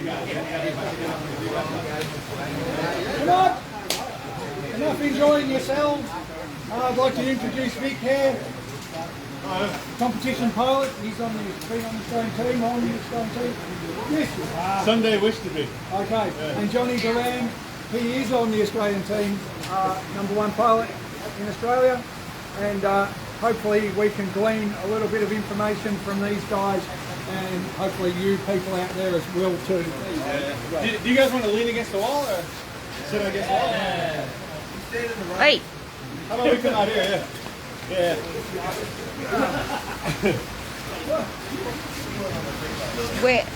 Come on! Enough enjoying yourselves. I'd like to introduce Vic Hare, competition pilot. He's on the Australian team, on the Australian team. Yes. Someday wish to be. Okay. Yeah. And Johnny Durand, he is on the Australian team, #1 pilot in Australia. And hopefully we can glean a little bit of information from these guys, and hopefully you people out there as well too. Yeah. Do you guys want to lean against the wall or sit against the wall? Hey. How about we come out here? Yeah.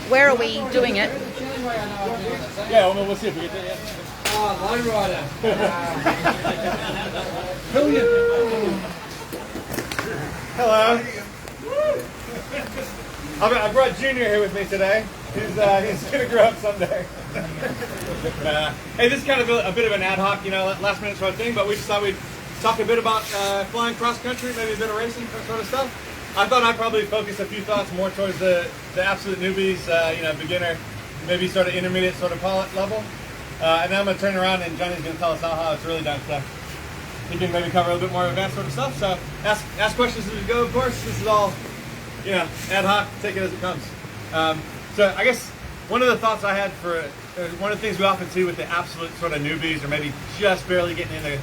Where are we doing it? Yeah, well, we'll see if we get there. Low rider. Hello. I brought Junior here with me today. He's going to grow up someday. Hey, this is kind of a bit of an ad hoc, last minute sort of thing, but we just thought we'd talk a bit about flying cross country, maybe a bit of racing, that sort of stuff. I thought I'd probably focus a few thoughts more towards the absolute newbies, beginner, maybe sort of intermediate sort of pilot level. And then I'm going to turn around and Johnny's going to tell us how it's really done. So he can maybe cover a little bit more advanced sort of stuff. So ask questions as we go, of course. This is all, ad hoc, take it as it comes. So I guess one of the thoughts I had for, one of the things we often see with the absolute sort of newbies, or maybe just barely getting into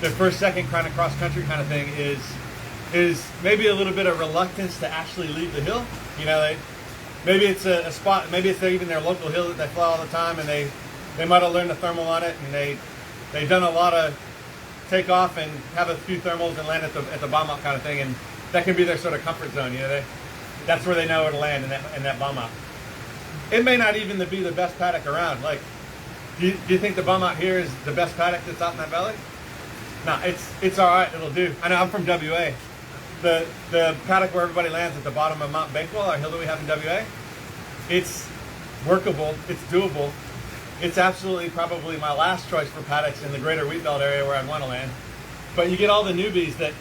the first, second kind of cross-country kind of thing, is maybe a little bit of reluctance to actually leave the hill. Maybe it's a spot, maybe it's even their local hill that they fly all the time, and they might have learned the thermal on it, and they've done a lot of takeoff and have a few thermals and land at the bomb out kind of thing, and that can be their sort of comfort zone. That's where they know where to land in that bomb out. It may not even be the best paddock around. Like, do you think the bomb out here is the best paddock that's out in that valley? No, it's all right. It'll do. I know I'm from WA. The paddock where everybody lands at the bottom of Mount Bakewell, our hill that we have in WA, it's workable. It's doable. It's absolutely probably my last choice for paddocks in the greater Wheatbelt area where I'd want to land. But you get all the newbies that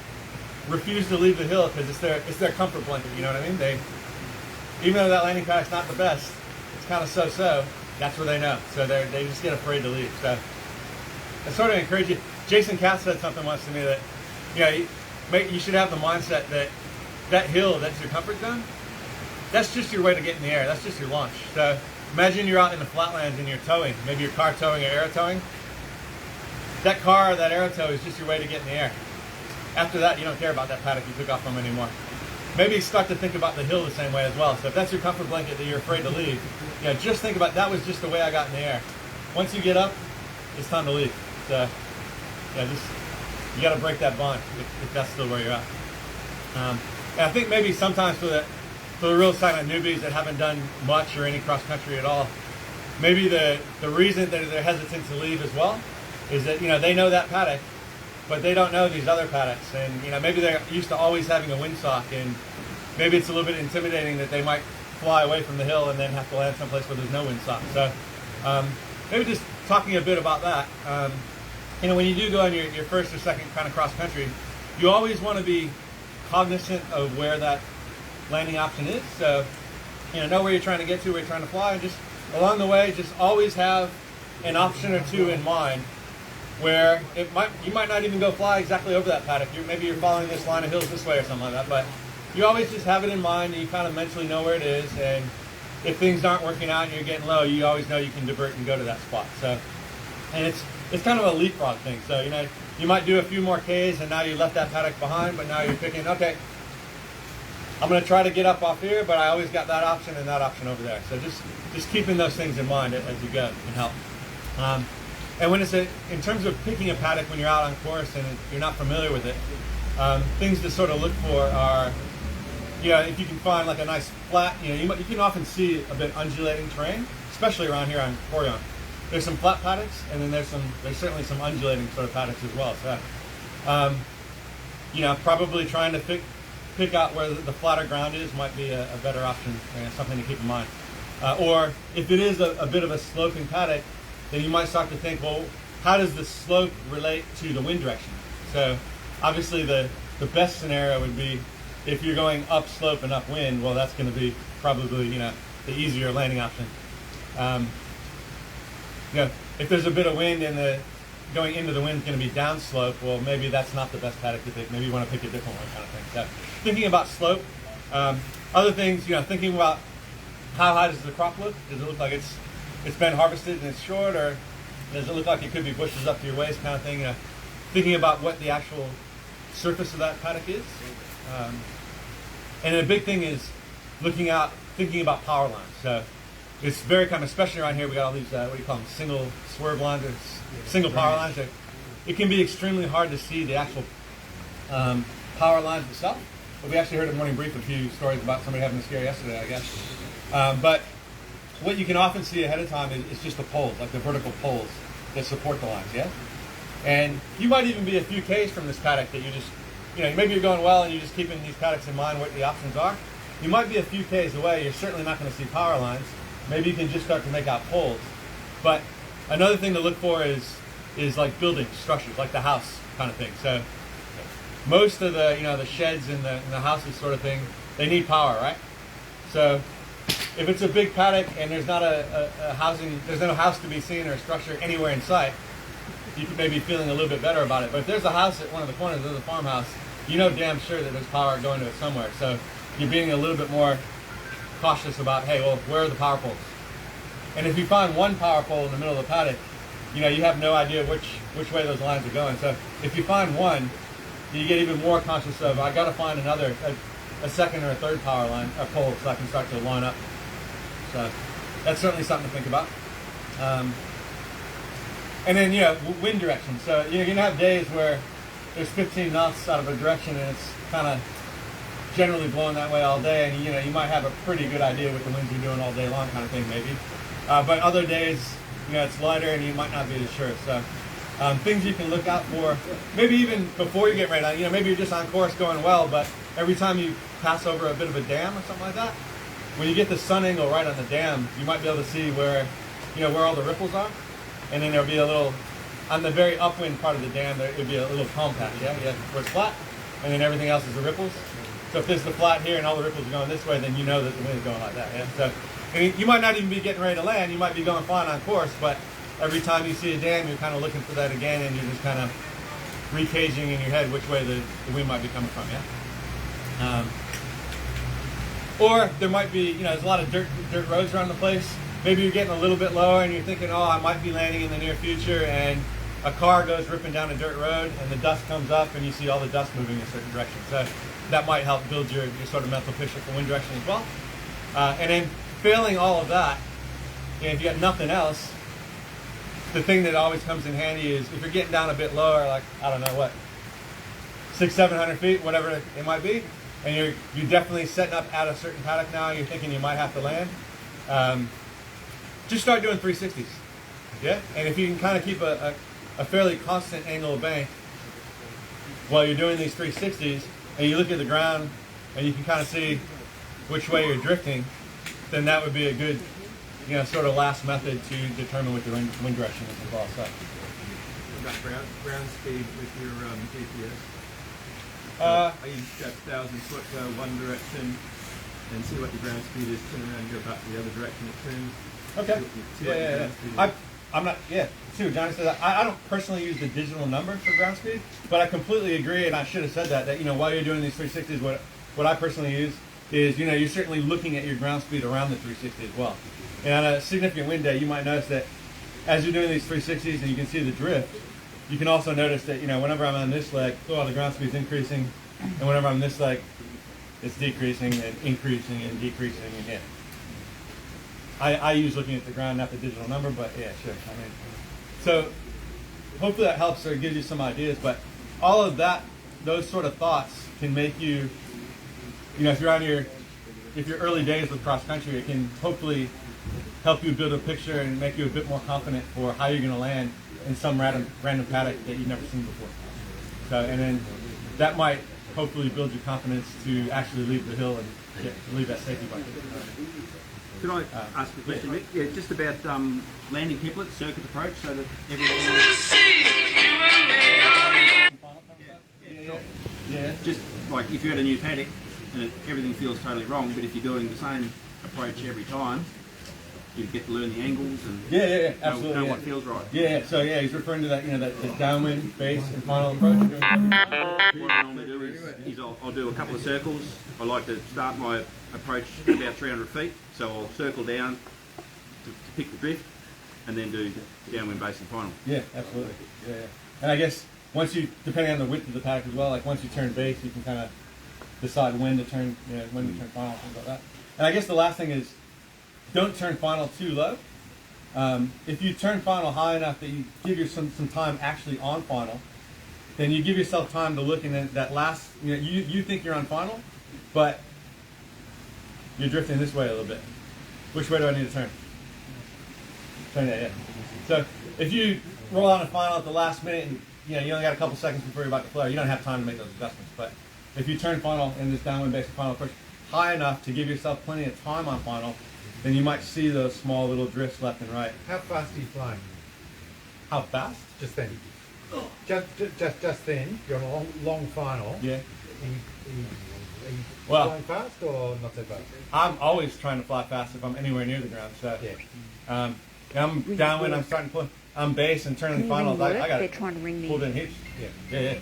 refuse to leave the hill because it's their comfort blanket. You know what I mean? Even though that landing paddock's not the best, it's kind of so-so. That's where they know. So they just get afraid to leave. So I sort of encourage you. Jason Katz said something once to me that, you should have the mindset that hill, that's your comfort zone. That's just your way to get in the air. That's just your launch. So imagine you're out in the flatlands and you're towing. Maybe you're car towing or aero towing. That car or that aero tow is just your way to get in the air. After that, you don't care about that paddock you took off from anymore. Maybe start to think about the hill the same way as well. So if that's your comfort blanket that you're afraid to leave, just think about that was just the way I got in the air. Once you get up, it's time to leave. So you got to break that bond if that's still where you're at. And I think maybe sometimes for the real silent newbies that haven't done much or any cross country at all, maybe the reason that they're hesitant to leave as well is that they know that paddock, but they don't know these other paddocks, and maybe they're used to always having a windsock, and maybe it's a little bit intimidating that they might fly away from the hill and then have to land someplace where there's no windsock. So maybe just talking a bit about that. When you do go on your first or second kind of cross country, you always want to be cognizant of where that landing option is. So, know where you're trying to get to, where you're trying to fly, and just along the way, just always have an option or two in mind where you might not even go fly exactly over that paddock. Maybe you're following this line of hills this way or something like that, but you always just have it in mind, and you kind of mentally know where it is, and if things aren't working out and you're getting low, you always know you can divert and go to that spot. So, and it's kind of a leapfrog thing. So, you might do a few more Ks and now you left that paddock behind, but now you're picking, okay, I'm going to try to get up off here, but I always got that option and that option over there. So just keeping those things in mind as you go can help. And when in terms of picking a paddock when you're out on course and you're not familiar with it, things to sort of look for are, if you can find like a nice flat, you can often see a bit undulating terrain, especially around here on Corryong. There's some flat paddocks, and then there's certainly some undulating sort of paddocks as well. So, probably trying to pick out where the flatter ground is might be a better option, something to keep in mind. Or if it is a bit of a sloping paddock, then you might start to think, well, how does the slope relate to the wind direction? So obviously the best scenario would be if you're going upslope and upwind, well, that's going to be probably, the easier landing option. You know, if there's a bit of wind and going into the wind is going to be downslope, well, maybe that's not the best paddock to pick. Maybe you want to pick a different one, kind of thing. So, thinking about slope, other things, you know, thinking about how high does the crop look? Does it look like it's been harvested and it's short, or does it look like it could be bushes up to your waist, kind of thing? You know, thinking about what the actual surface of that paddock is, and a big thing is thinking about power lines. So it's very common, especially around here. We got all these what do you call them? Single swerve lines or single power lines. It can be extremely hard to see the actual power lines itself. But we actually heard at Morning Brief a few stories about somebody having a scare yesterday, I guess. But what you can often see ahead of time is just the poles, like the vertical poles that support the lines. Yeah. And you might even be a few Ks from this paddock that you just, you know, maybe you're going well and you're just keeping these paddocks in mind what the options are. You might be a few Ks away. You're certainly not going to see power lines. Maybe you can just start to make out poles. But another thing to look for is like building structures, like the house kind of thing. So most of the, you know, the sheds and the houses sort of thing, they need power, right? So if it's a big paddock and there's not there's no house to be seen or a structure anywhere in sight, you could maybe be feeling a little bit better about it. But if there's a house at one of the corners of the farmhouse, you know damn sure that there's power going to it somewhere. So you're being a little bit more cautious about, hey, well, where are the power poles? And if you find one power pole in the middle of the paddock, you know, you have no idea which way those lines are going. So if you find one, you get even more conscious of, I got to find another, a second or a third power line, or pole, so I can start to line up. So that's certainly something to think about. And then, you know, wind direction. So you're going to have days where there's 15 knots out of a direction and it's kind of generally blowing that way all day, and you know, you might have a pretty good idea what the winds are doing all day long, kind of thing, maybe. But other days, you know, it's lighter and you might not be as sure. So things you can look out for, maybe even before you get ready. You know, maybe you're just on course going well, but every time you pass over a bit of a dam or something like that, when you get the sun angle right on the dam, you might be able to see where, you know, where all the ripples are. And then there'll be a little, on the very upwind part of the dam, there'll be a little calm patch, yeah, where it's flat, and then everything else is the ripples. So if there's the flat here and all the ripples are going this way, then you know that the wind is going like that, yeah. So and you might not even be getting ready to land, you might be going fine on course, but every time you see a dam, you're kind of looking for that again, and you're just kind of recaging in your head which way the wind might be coming from, yeah. Or there might be, you know, there's a lot of dirt roads around the place. Maybe you're getting a little bit lower and you're thinking, oh, I might be landing in the near future, and a car goes ripping down a dirt road and the dust comes up and you see all the dust moving in a certain direction. So that might help build your sort of mental picture for wind direction as well. And then failing all of that, you know, if you got nothing else, the thing that always comes in handy is if you're getting down a bit lower, like, I don't know what, 600-700 feet, whatever it might be, and you're definitely setting up at a certain paddock now, you're thinking you might have to land, just start doing 360s, yeah? And if you can kind of keep a fairly constant angle of bank while you're doing these 360s, and you look at the ground and you can kind of see which way you're drifting, then that would be a good, you know, sort of last method to determine what the wind direction is as well. So. About ground speed with your GPS? I use that 1,000 foot go one direction and see what your ground speed is, turn around and go back the other direction it turns. Okay. See what your ground speed is. I'm not, yeah, see what Johnny said. I don't personally use the digital number for ground speed, but I completely agree, and I should have said that you know, while you're doing these 360s, what I personally use is, you know, you're certainly looking at your ground speed around the 360 as well. And on a significant wind day, you might notice that as you're doing these 360s and you can see the drift, you can also notice that, you know, whenever I'm on this leg, oh, the ground speed's increasing, and whenever I'm this leg, it's decreasing and increasing and decreasing, and yeah. I use looking at the ground, not the digital number, but yeah, sure. I mean, so hopefully that helps or gives you some ideas, but all of that, those sort of thoughts can make you, you know, if you're early days with cross country, it can hopefully help you build a picture and make you a bit more confident for how you're going to land in some random paddock that you've never seen before. So, and then that might hopefully build your confidence to actually leave the hill and leave that safety bucket. Could I ask a question, Vic? Yeah, just about landing piplet, circuit approach, so that everyone... Yeah. Just like if you're at a new paddock and everything feels totally wrong, but if you're doing the same approach every time, you get to learn the angles and Yeah, absolutely. know yeah. what feels right. Yeah, so yeah, he's referring to that, the downwind, base, and final approach. What I normally do is I'll do a couple of circles. I like to start my approach at about 300 feet, so I'll circle down to pick the drift, and then do downwind, base, and final. Yeah, absolutely. Yeah. And I guess once you, depending on the width of the paddock as well, like once you turn base, you can kind of decide when to turn, when to turn final, things like that. And I guess the last thing is, don't turn final too low. If you turn final high enough that you give yourself some time actually on final, then you give yourself time to look in that last, you think you're on final, but you're drifting this way a little bit. Which way do I need to turn? Turn that, yeah. So if you roll on a final at the last minute and you only got a couple seconds before you're about to flare, you don't have time to make those adjustments. But if you turn final in this downwind base final approach high enough to give yourself plenty of time on final, then you might see those small little drifts left and right. How fast are you flying? How fast? Just then. Just then. You're on a long final. Yeah. Are you Well- flying fast or not so fast? I'm always trying to fly fast if I'm anywhere near the ground. So Yeah. I'm downwind, I'm starting to pull. I'm base and turning finals. I got They're it trying to ring pulled me. in heaps. Yeah. Yeah.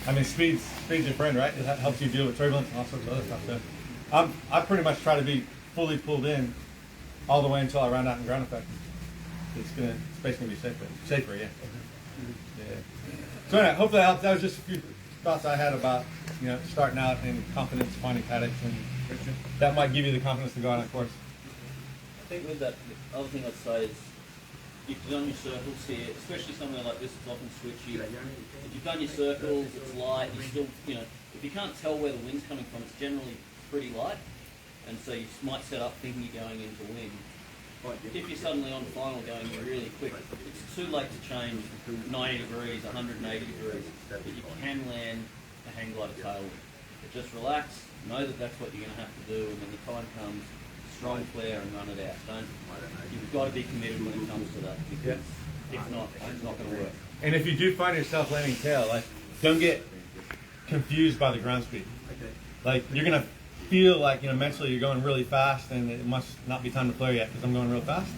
I mean, speed's your friend, right? It helps you deal with turbulence and all sorts of other stuff. So I pretty much try to be fully pulled in all the way until I round out in ground effect. Space gonna be safer, yeah. So anyway, hopefully that helped. That was just a few thoughts I had about starting out in confidence, finding paddocks, and that might give you the confidence to go on a course. I think with that, the other thing I'd say is, if you've done your circles here, especially somewhere like this, it's often switchy. If you've done your circles, it's light, you still, if you can't tell where the wind's coming from, it's generally pretty light, and so you might set up thinking you're going into wind. If you're suddenly on final going really quick, it's too late to change 90 degrees, 180 degrees, but you can land a hang glider tailwind. But just relax, know that that's what you're going to have to do, and when the time comes, strong flare and run it out. You've got to be committed when it comes to that, because if not, it's not going to work. And if you do find yourself landing tail, don't get confused by the ground speed. Like you're gonna feel like mentally you're going really fast, and it must not be time to flare yet because I'm going real fast.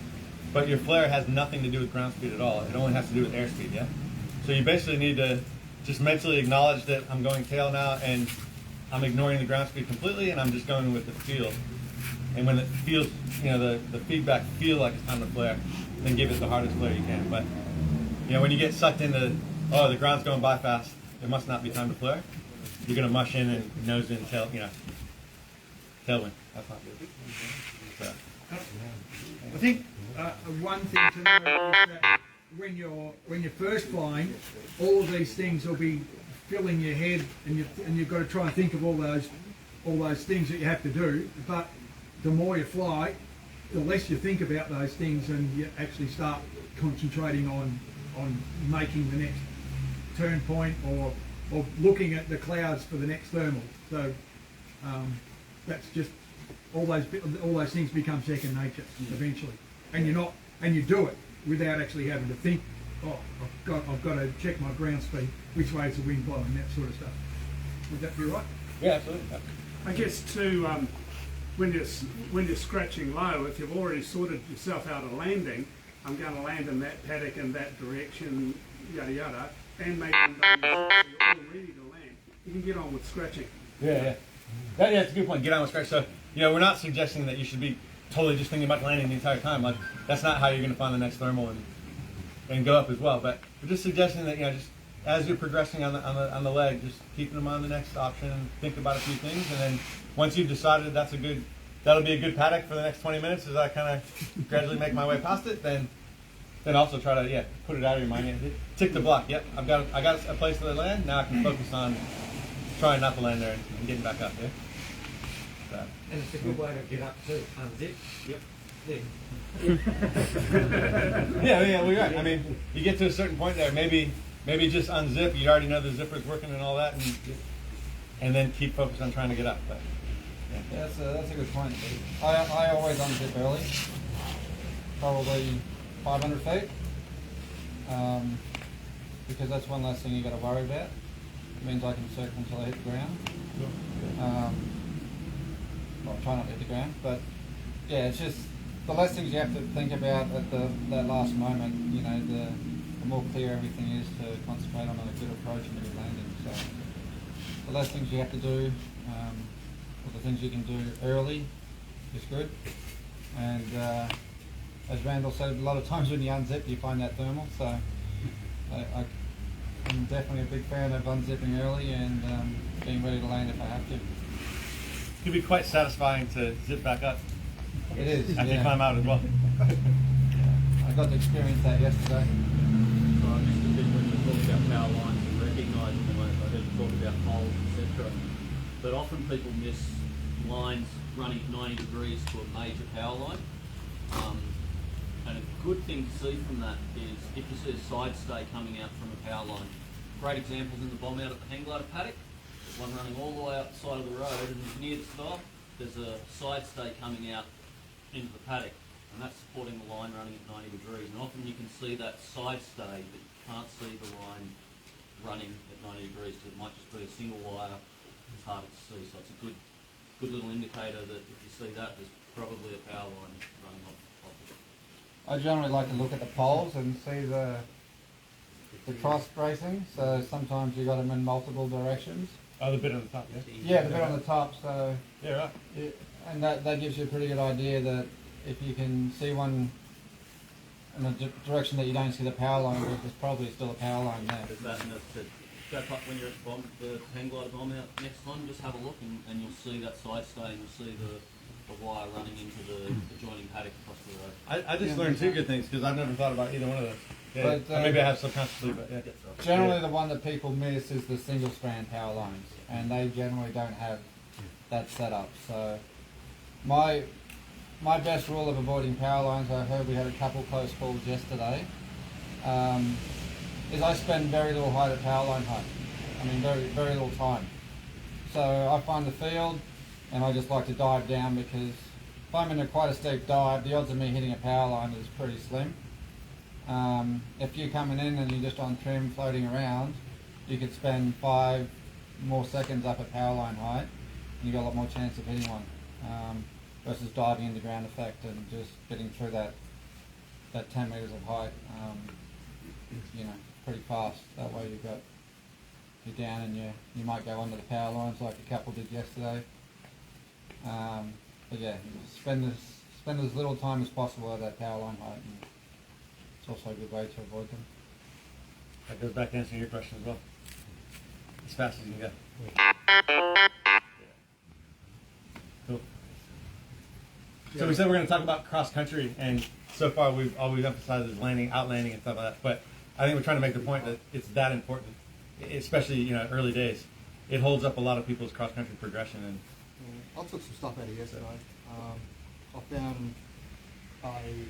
But your flare has nothing to do with ground speed at all. It only has to do with airspeed. Yeah. So you basically need to just mentally acknowledge that I'm going tail now, and I'm ignoring the ground speed completely, and I'm just going with the feel. And when it feels, the feedback feel like it's time to flare, then give it the hardest flare you can. But when you get sucked into, the ground's going by fast, it must not be time to flare. You're gonna mush in and nose in tailwind. That's not good. So. I think one thing to know is that when you're first flying, all of these things will be filling your head, and you've got to try and think of all those things that you have to do. But the more you fly, the less you think about those things, and you actually start concentrating on making the next turn point or looking at the clouds for the next thermal. So that's just all those things become second nature eventually, and you do it without actually having to think. Oh, I've got to check my ground speed. Which way is the wind blowing? That sort of stuff. Would that be right? Yeah, absolutely. I guess too, when you're scratching low, if you've already sorted yourself out a landing, I'm going to land in that paddock in that direction, yada yada, and maybe I'm done, so you're all ready to land. You can get on with scratching. Yeah. That's a good point. Get on with scratch. So, we're not suggesting that you should be totally just thinking about landing the entire time. Like that's not how you're going to find the next thermal and go up as well. But we're just suggesting that just as you're progressing on the leg, just keeping them on the next option, think about a few things, and then once you've decided that'll be a good paddock for the next 20 minutes as I kind of gradually make my way past it, then also try to put it out of your mind. Tick the block. Yep, I got a place to land. Now I can focus on trying not to land there and getting back up there. So. And it's a good way to get up too. Unzip. Yep. Yeah, we're right. I mean, you get to a certain point there, maybe just unzip. You already know the zipper's working and all that, and then keep focused on trying to get up. But that's a good point. I always unzip early, probably 500 feet, because that's one less thing you got to worry about. It means I can circle until I hit the ground. Well, try not to hit the ground, but yeah, it's just the less things you have to think about at that last moment, you know, the more clear everything is to concentrate on a good approach and a good landing. So the less things you have to do, or the things you can do early is good. And as Randall said, a lot of times when you unzip, you find that thermal. So I'm definitely a big fan of unzipping early and being ready to land if I have to. It can be quite satisfying to zip back up It is. after you Yeah. climb out as well. I got to experience that yesterday. So I missed a bit when you talk about power lines and recognising them. I heard you talk about poles, etc. But often people miss lines running at 90 degrees to a major power line. And a good thing to see from that is if you see a side stay coming out from a power line. Great examples in the bomb out at the hang glider paddock. There's one running all the way up the side of the road, and near the stop, there's a side stay coming out into the paddock, and that's supporting the line running at 90 degrees. And often you can see that side stay, but you can't see the line running at 90 degrees because it might just be a single wire. It's harder to see, so it's a good little indicator that if you see that, there's probably a power line running off it. I generally like to look at the poles and see the cross bracing. So sometimes you got them in multiple directions. Oh, the bit on the top, yeah? Yeah, the bit on the top. So Yeah, right. and that gives you a pretty good idea that if you can see one in a direction that you don't see the power line, there's probably still a power line there. There's that, and that's it. Go up when you're at the hang glider bomb out next time, just have a look and you'll see that side stay and you'll see the wire running into the adjoining paddock across the road. I just learned two good things because I've never thought about either one of those. Yeah, But, or maybe I have subconsciously, but yeah. Generally, the one that people miss is the single strand power lines, and they generally don't have that setup. So, my best rule of avoiding power lines, I heard we had a couple close calls yesterday, is I spend very little height at power line height. I mean, very, very little time. So I find the field, and I just like to dive down because if I'm in quite a steep dive, the odds of me hitting a power line is pretty slim. If you're coming in and you're just on trim floating around, you could spend 5 more seconds up at power line height and you got a lot more chance of hitting one versus diving into ground effect and just getting through that 10 metres of height pretty fast. That way you're down and you might go under the power lines like a couple did yesterday. But yeah, spend as little time as possible at that power line height. And it's also a good way to avoid them. That goes back to answering your question as well. As fast as you can go. Cool. So we said we're going to talk about cross country, and so far we've always emphasized is landing, outlanding, and stuff like that. But I think we're trying to make the point that it's that important, especially early days. It holds up a lot of people's cross country progression. And I took some stuff out of yesterday. I found a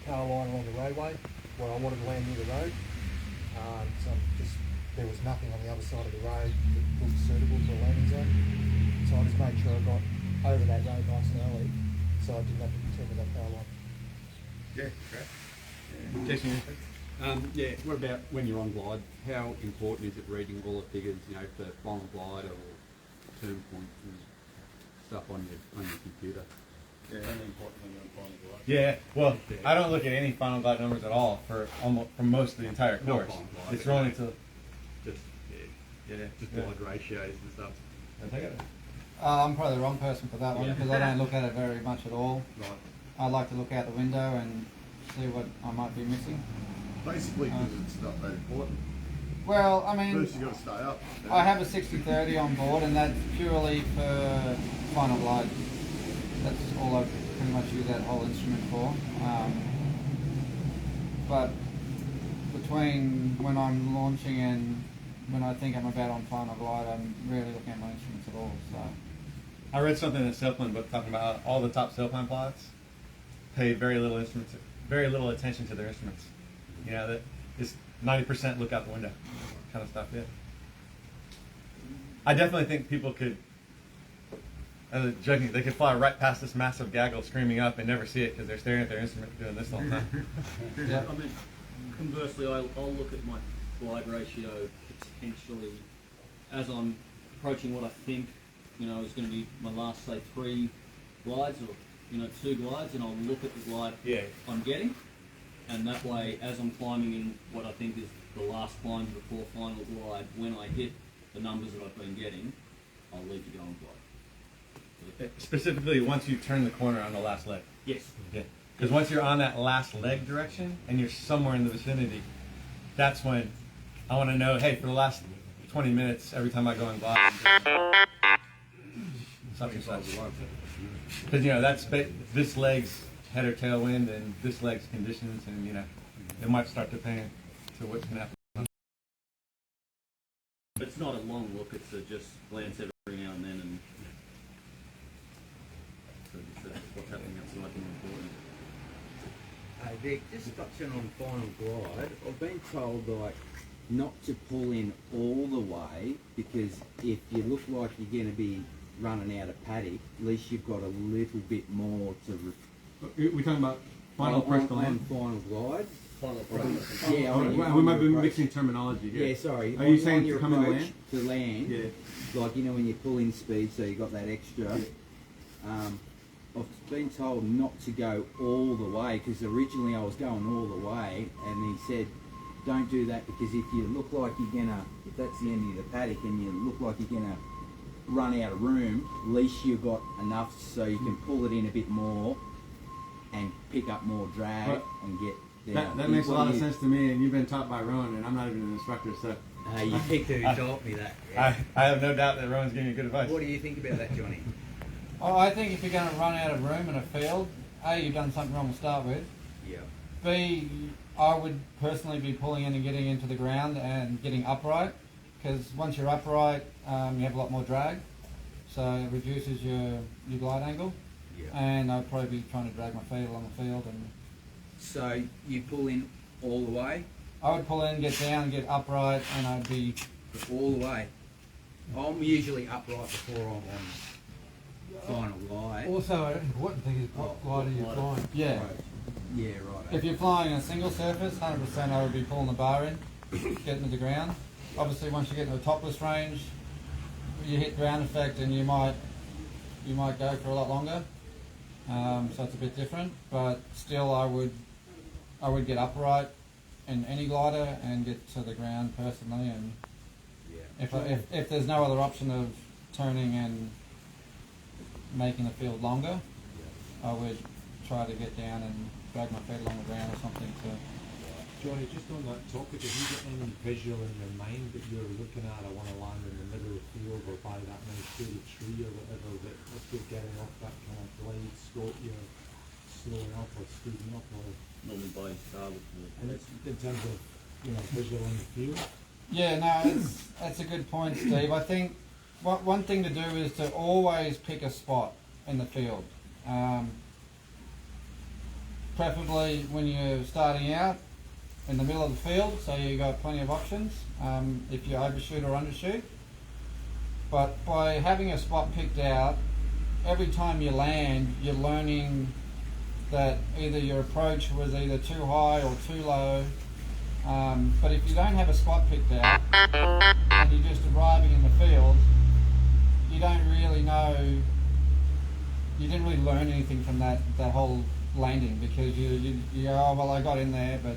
power line along the roadway where I wanted to land near the road. So there was nothing on the other side of the road that looked suitable for a landing zone. So I just made sure I got over that road nice and early, so I didn't have to contend with that power line. yeah, great. Yeah. Jason, what about when you're on glide? How important is it reading all the figures, for final glide or turn points and stuff on your computer? Yeah, well, I don't look at any final glide numbers at all for most of the entire course. It's rolling to Just glide ratios and stuff. I'm probably the wrong person for that one because I don't look at it very much at all. Right. I like to look out the window and see what I might be missing. Basically, because it's not that important. Well, I mean, First, you got to stay up. I have a 60-30 on board, and that's purely for final glide. That's all I pretty much use that whole instrument for. But between when I'm launching and when I think I'm about on final glide, I'm rarely looking at my instruments at all. So I read something in a sailplane book talking about how all the top sailplane pilots pay very little attention to their instruments. That is 90% look out the window kind of stuff. Yeah. I definitely think people could. Joking, they could fly right past this massive gaggle screaming up and never see it because they're staring at their instrument doing this the whole time. yeah. I mean, conversely, I'll look at my glide ratio potentially as I'm approaching what I think, is going to be my last, say, 3 glides or 2 glides, and I'll look at the glide I'm getting, and that way, as I'm climbing in what I think is the last climb before final glide, when I hit the numbers that I've been getting, I'll leave to go and glide. Specifically, once you turn the corner on the last leg. Yes. Yeah. Because once you're on that last leg direction and you're somewhere in the vicinity, that's when I want to know, hey, for the last 20 minutes, every time I go and glide, such and such. Because, that's this leg's head or tailwind and this leg's conditions, and, it might start depending to what's going to happen. But it's not a long look, it's just glance every now and then, and so just what's happening outside more important. Hey Vic, just touching on final glide, I've been told not to pull in all the way, because if you look like you're going to be running out of paddock, at least you've got a little bit more to... We're talking about final approach to land? Final glide. Final approach. Yeah, we might be mixing terminology here. Yeah, sorry. Are you saying to come in land? To land, yeah. Like, when you pull in speed, so you got that extra. Yeah. I've been told not to go all the way, because originally I was going all the way, and he said, don't do that, because if you look like you're gonna, if that's the end of the paddock and you look like you're gonna run out of room, at least you've got enough so you can pull it in a bit more and pick up more drag and get there. That makes a lot of sense to me, and you've been taught by Rowan, and I'm not even an instructor, so... You picked who taught me that. Yeah. I have no doubt that Rowan's giving you good advice. What do you think about that, Johnny? Oh, I think if you're going to run out of room in a field, A, you've done something wrong to start with. Yeah. B, I would personally be pulling in and getting into the ground and getting upright, because once you're upright, you have a lot more drag, so it reduces your glide angle. Yeah. And I'd probably be trying to drag my feet along the field. And so you pull in all the way? I would pull in, get down, get upright, and I'd be... All the way? I'm usually upright before I'm on final glide. Also, an important thing is what glide are you flying? Yeah. Right. Yeah, right. If you're flying a single surface, 100% I would be pulling the bar in, getting to the ground. Obviously, once you get into the topless range, you hit ground effect and you might go for a lot longer. So it's a bit different, but still I would get upright in any glider and get to the ground personally. And if there's no other option of turning and making the field longer, I would try to get down and drag my feet along the ground or something to... Johnny, just on that topic, have you got any visual in your mind that you're looking at? I want to land in the middle of the field or by that nice shady tree or whatever, that if you're getting off that kind of glide slope, you're slowing up or speeding up, or... Normally by star with and it's in terms of, visual in the field? Yeah, no, that's a good point, Steve. I think one thing to do is to always pick a spot in the field. Preferably when you're starting out in the middle of the field, so you've got plenty of options if you overshoot or undershoot. But by having a spot picked out, every time you land, you're learning that either your approach was either too high or too low. But if you don't have a spot picked out and you're just arriving in the field, you don't really know, you didn't really learn anything from that whole landing, because you go, oh well, I got in there, but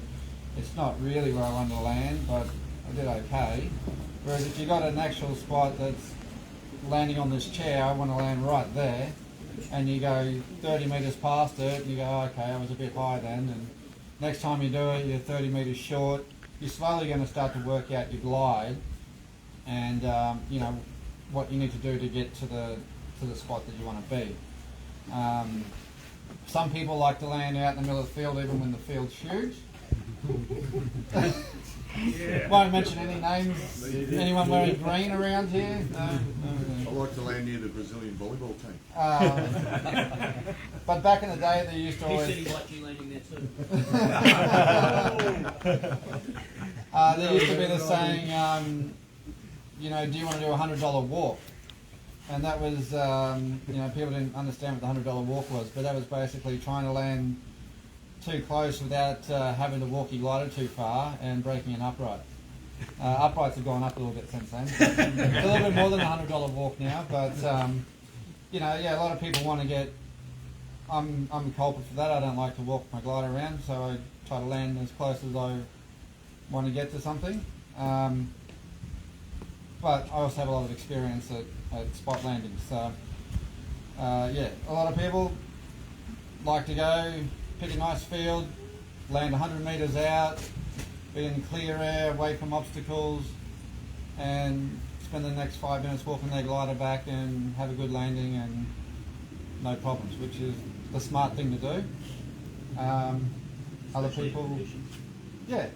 it's not really where I wanted to land, but I did okay. Whereas if you got an actual spot that's landing on this chair, I want to land right there, and you go 30 metres past it, and you go, okay, I was a bit high then, and next time you do it, you're 30 metres short. You're slowly going to start to work out your glide, and what you need to do to get to the spot that you want to be. Some people like to land out in the middle of the field even when the field's huge. Won't mention any names. Anyone wearing green around here? No? I like to land near the Brazilian volleyball team. But back in the day, they used to always... He said he liked you landing there too. There used to be the saying, do you want to do a $100 walk? And that was, people didn't understand what the $100 walk was, but that was basically trying to land too close without having to walk your glider too far and breaking an upright. Uprights have gone up a little bit since then. It's a little bit more than a $100 walk now, but a lot of people want to get I'm a culprit for that. I don't like to walk my glider around, so I try to land as close as I want to get to something. But I also have a lot of experience at spot landings. So yeah, a lot of people like to go, pick a nice field, land 100 metres out, be in clear air, away from obstacles, and spend the next 5 minutes walking their glider back and have a good landing and no problems, which is the smart thing to do. Other people, yeah.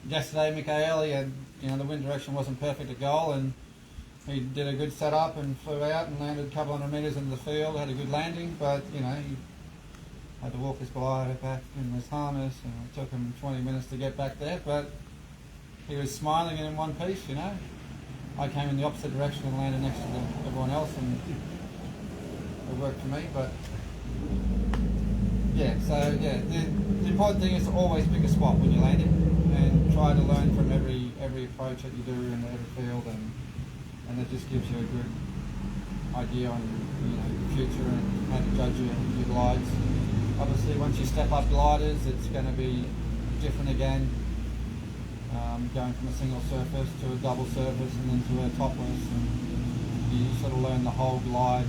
Yesterday, Mikhail, he had, the wind direction wasn't perfect at goal, and he did a good setup and flew out and landed a couple hundred metres into the field, had a good landing, but he had to walk his glider back in his harness, and it took him 20 minutes to get back there, but he was smiling and in one piece, I came in the opposite direction and landed next to everyone else, and it worked for me, but yeah, so yeah, the important thing is to always pick a spot when you're landing and try to learn from every approach that you do in every field, and it just gives you a good idea on the future and how to judge your glides. Obviously, once you step up gliders, it's going to be different again, going from a single surface to a double surface and then to a topless, and you sort of learn the whole glide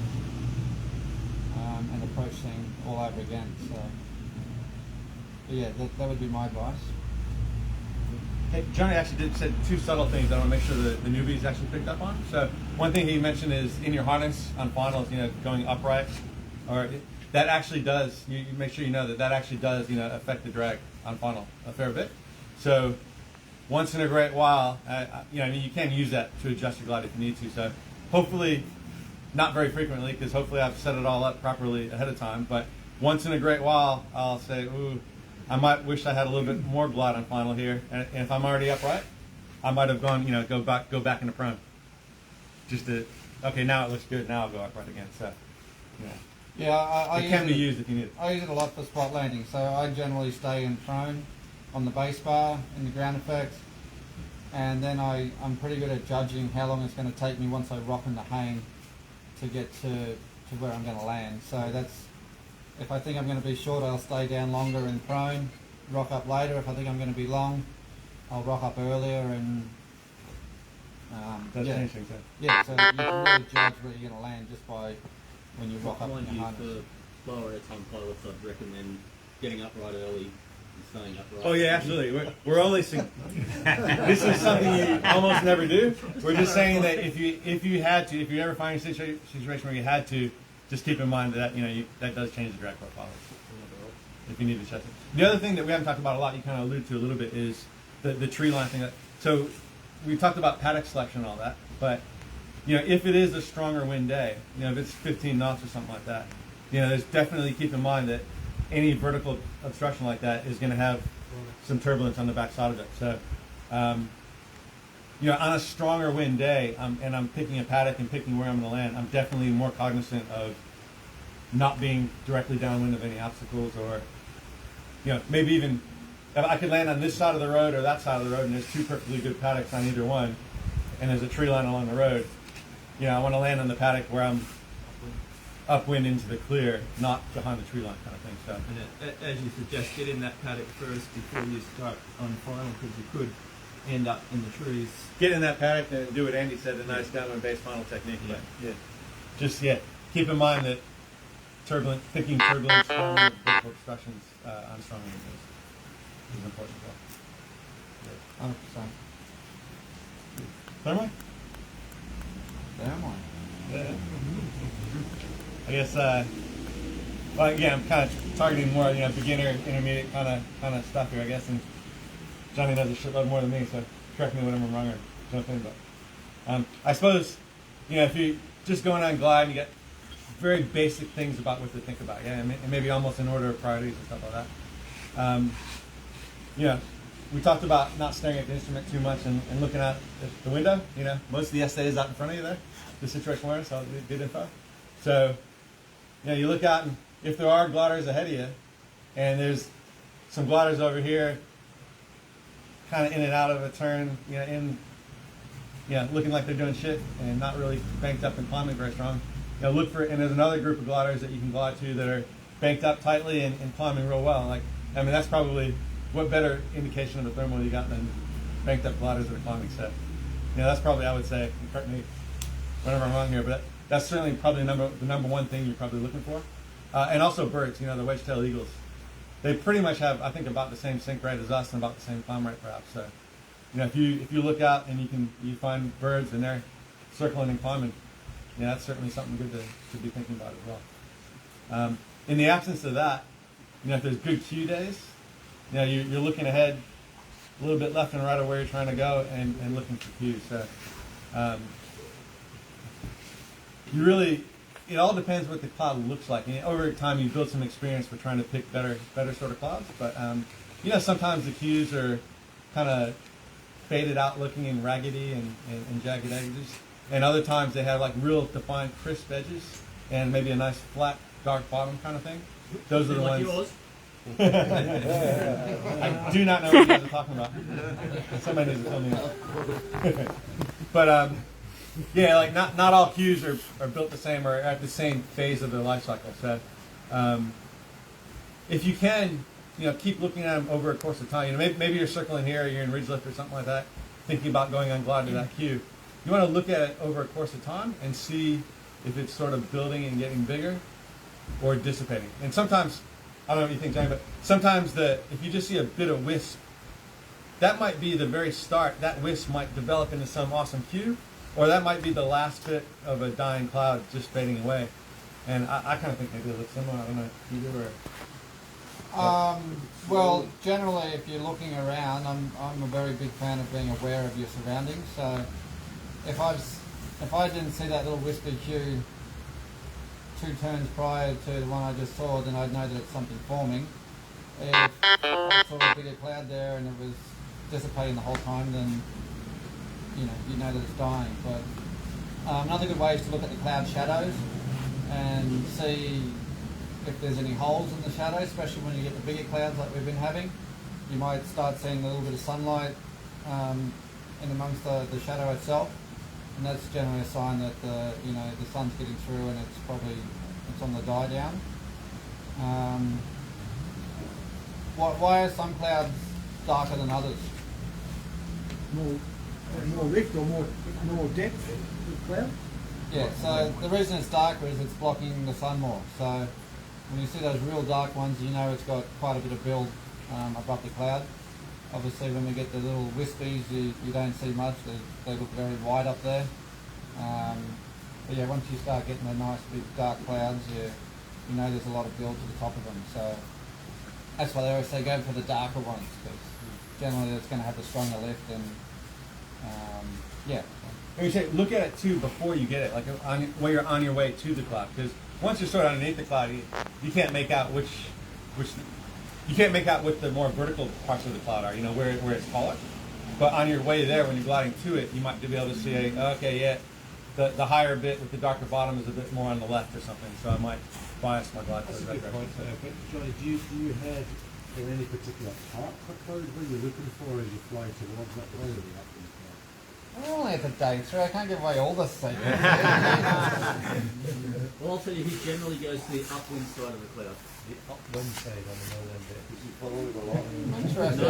and approach thing all over again. So, but yeah, that would be my advice. Hey, Johnny actually said two subtle things I want to make sure that the newbies actually picked up on. So one thing he mentioned is in your harness on finals, going upright, or that actually does. You make sure you know that actually does, affect the drag on final a fair bit. So once in a great while, you can use that to adjust your glide if you need to. So hopefully, not very frequently, because hopefully I've set it all up properly ahead of time. But once in a great while, I'll say, ooh, I might wish I had a little bit more glide on final here, and if I'm already upright, I might have gone, go back into prone. Just to, okay, now it looks good. Now I'll go upright again. So, yeah, it can be used if you need it. I use it a lot for spot landing. So I generally stay in prone on the base bar in the ground effects, and then I'm pretty good at judging how long it's going to take me once I rock in the hang to get to where I'm going to land. So that's. If I think I'm going to be short, I'll stay down longer in prone, rock up later. If I think I'm going to be long, I'll rock up earlier, and That's change things. Yeah, so you can really judge where you're going to land just by when you rock up in your harness. For lower airtime pilots, I'd recommend getting upright early and staying upright. Oh yeah, absolutely. We're only this is something you almost never do. We're just saying that if you ever find a situation where you had to, just keep in mind that that does change the drag profile if you need to check it. The other thing that we haven't talked about a lot, you kind of alluded to a little bit, is the tree line thing. So we talked about paddock selection and all that, but if it is a stronger wind day, if it's 15 knots or something like that, there's definitely keep in mind that any vertical obstruction like that is going to have some turbulence on the back side of it. So on a stronger wind day, and I'm picking a paddock and picking where I'm going to land, I'm definitely more cognizant of not being directly downwind of any obstacles, or maybe even if I could land on this side of the road or that side of the road, and there's two perfectly good paddocks on either one, and there's a tree line along the road. I want to land on the paddock where I'm upwind into the clear, not behind the tree line kind of thing. So, and as you suggest, get in that paddock first before you start on final, because you could end up in the trees. Get in that paddock and do what Andy said, the nice downwind base final technique. Yeah. But just keep in mind that thinking turbulence, strong vertical obstructions on strong wind is important as well. 100%. Thermite? Thermite. Yeah. I guess. Well, again, I'm kind of targeting more, beginner, intermediate kind of stuff here, I guess. And Johnny knows a shitload more than me, so correct me when I'm wrong or jump in. But I suppose, if you just going on glide, you get very basic things about what to think about, and maybe almost in order of priorities and stuff like that. We talked about not staring at the instrument too much and looking out the window. Most of the SA is out in front of you there, the situation awareness, all good info. So, you look out, and if there are gliders ahead of you, and there's some gliders over here, kind of in and out of a turn, looking like they're doing shit and not really banked up and climbing very strong, look for, and there's another group of gliders that you can glide to that are banked up tightly and climbing real well. Like, I mean, that's probably what better indication of a thermal you got than banked up gliders that are climbing. So, that's probably, I would say, correct me whenever I'm wrong here, but that's certainly probably the number one thing you're probably looking for. And also birds, the wedge-tailed eagles. They pretty much have, I think, about the same sink rate as us and about the same climb rate perhaps. So, if you look out and you find birds and they're circling and climbing, that's certainly something good to be thinking about as well. In the absence of that, if there's good cue days, you're looking ahead a little bit left and right of where you're trying to go and looking for cues. So it all depends what the cloud looks like. Over time, you build some experience for trying to pick better sort of clouds. But sometimes the cues are kind of faded out looking and raggedy and jagged edges. And other times they have like real defined crisp edges and maybe a nice flat dark bottom kind of thing. Those are the ones. Yours. I do not know what you guys are talking about. Somebody needs to tell me that. But like not all cues are built the same or at the same phase of their life cycle. So if you can, keep looking at them over a course of time. Maybe you're circling here, or you're in ridge lift or something like that, thinking about going on glide to that cue. You want to look at it over a course of time and see if it's sort of building and getting bigger or dissipating. And sometimes, I don't know what you think, Johnny, but sometimes if you just see a bit of wisp, that might be the very start. That wisp might develop into some awesome cue, or that might be the last bit of a dying cloud just fading away. And I kind of think they do look similar. I don't know if you do or... Well, generally, if you're looking around, I'm a very big fan of being aware of your surroundings. So if I didn't see that little wispy cue 2 turns prior to the one I just saw, then I'd know that it's something forming. If I saw a bigger cloud there and it was dissipating the whole time, then you know that it's dying. But another good way is to look at the cloud shadows and see if there's any holes in the shadow, especially when you get the bigger clouds like we've been having. You might start seeing a little bit of sunlight in amongst the shadow itself, and that's generally a sign that the sun's getting through and it's on the die down. Why are some clouds darker than others? More lift or more depth of cloud? Yeah, so the reason it's darker is it's blocking the sun more. So when you see those real dark ones, it's got quite a bit of build above the cloud. Obviously, when we get the little wispies, you don't see much. They look very white up there. But yeah, once you start getting the nice big dark clouds, you know there's a lot of build to the top of them. So that's why they always say go for the darker ones, because generally it's going to have the stronger lift and yeah. And you say look at it too before you get it, like when you're on your way to the cloud, because once you're sort of underneath the cloud, you can't make out what the more vertical parts of the cloud are. Where it's taller. But on your way there, when you're gliding to it, you might be able to see the higher bit with the darker bottom is a bit more on the left or something. So I might bias my glide towards that direction. But Johnny, do you have any particular part code where you're looking for as you fly towards that road? We're only at the day 3. I can't give away all the secrets. Well, I'll tell you, he generally goes to the upwind side of the cloud. The upwind side on the northern bit. Is he following the line? Interesting. No,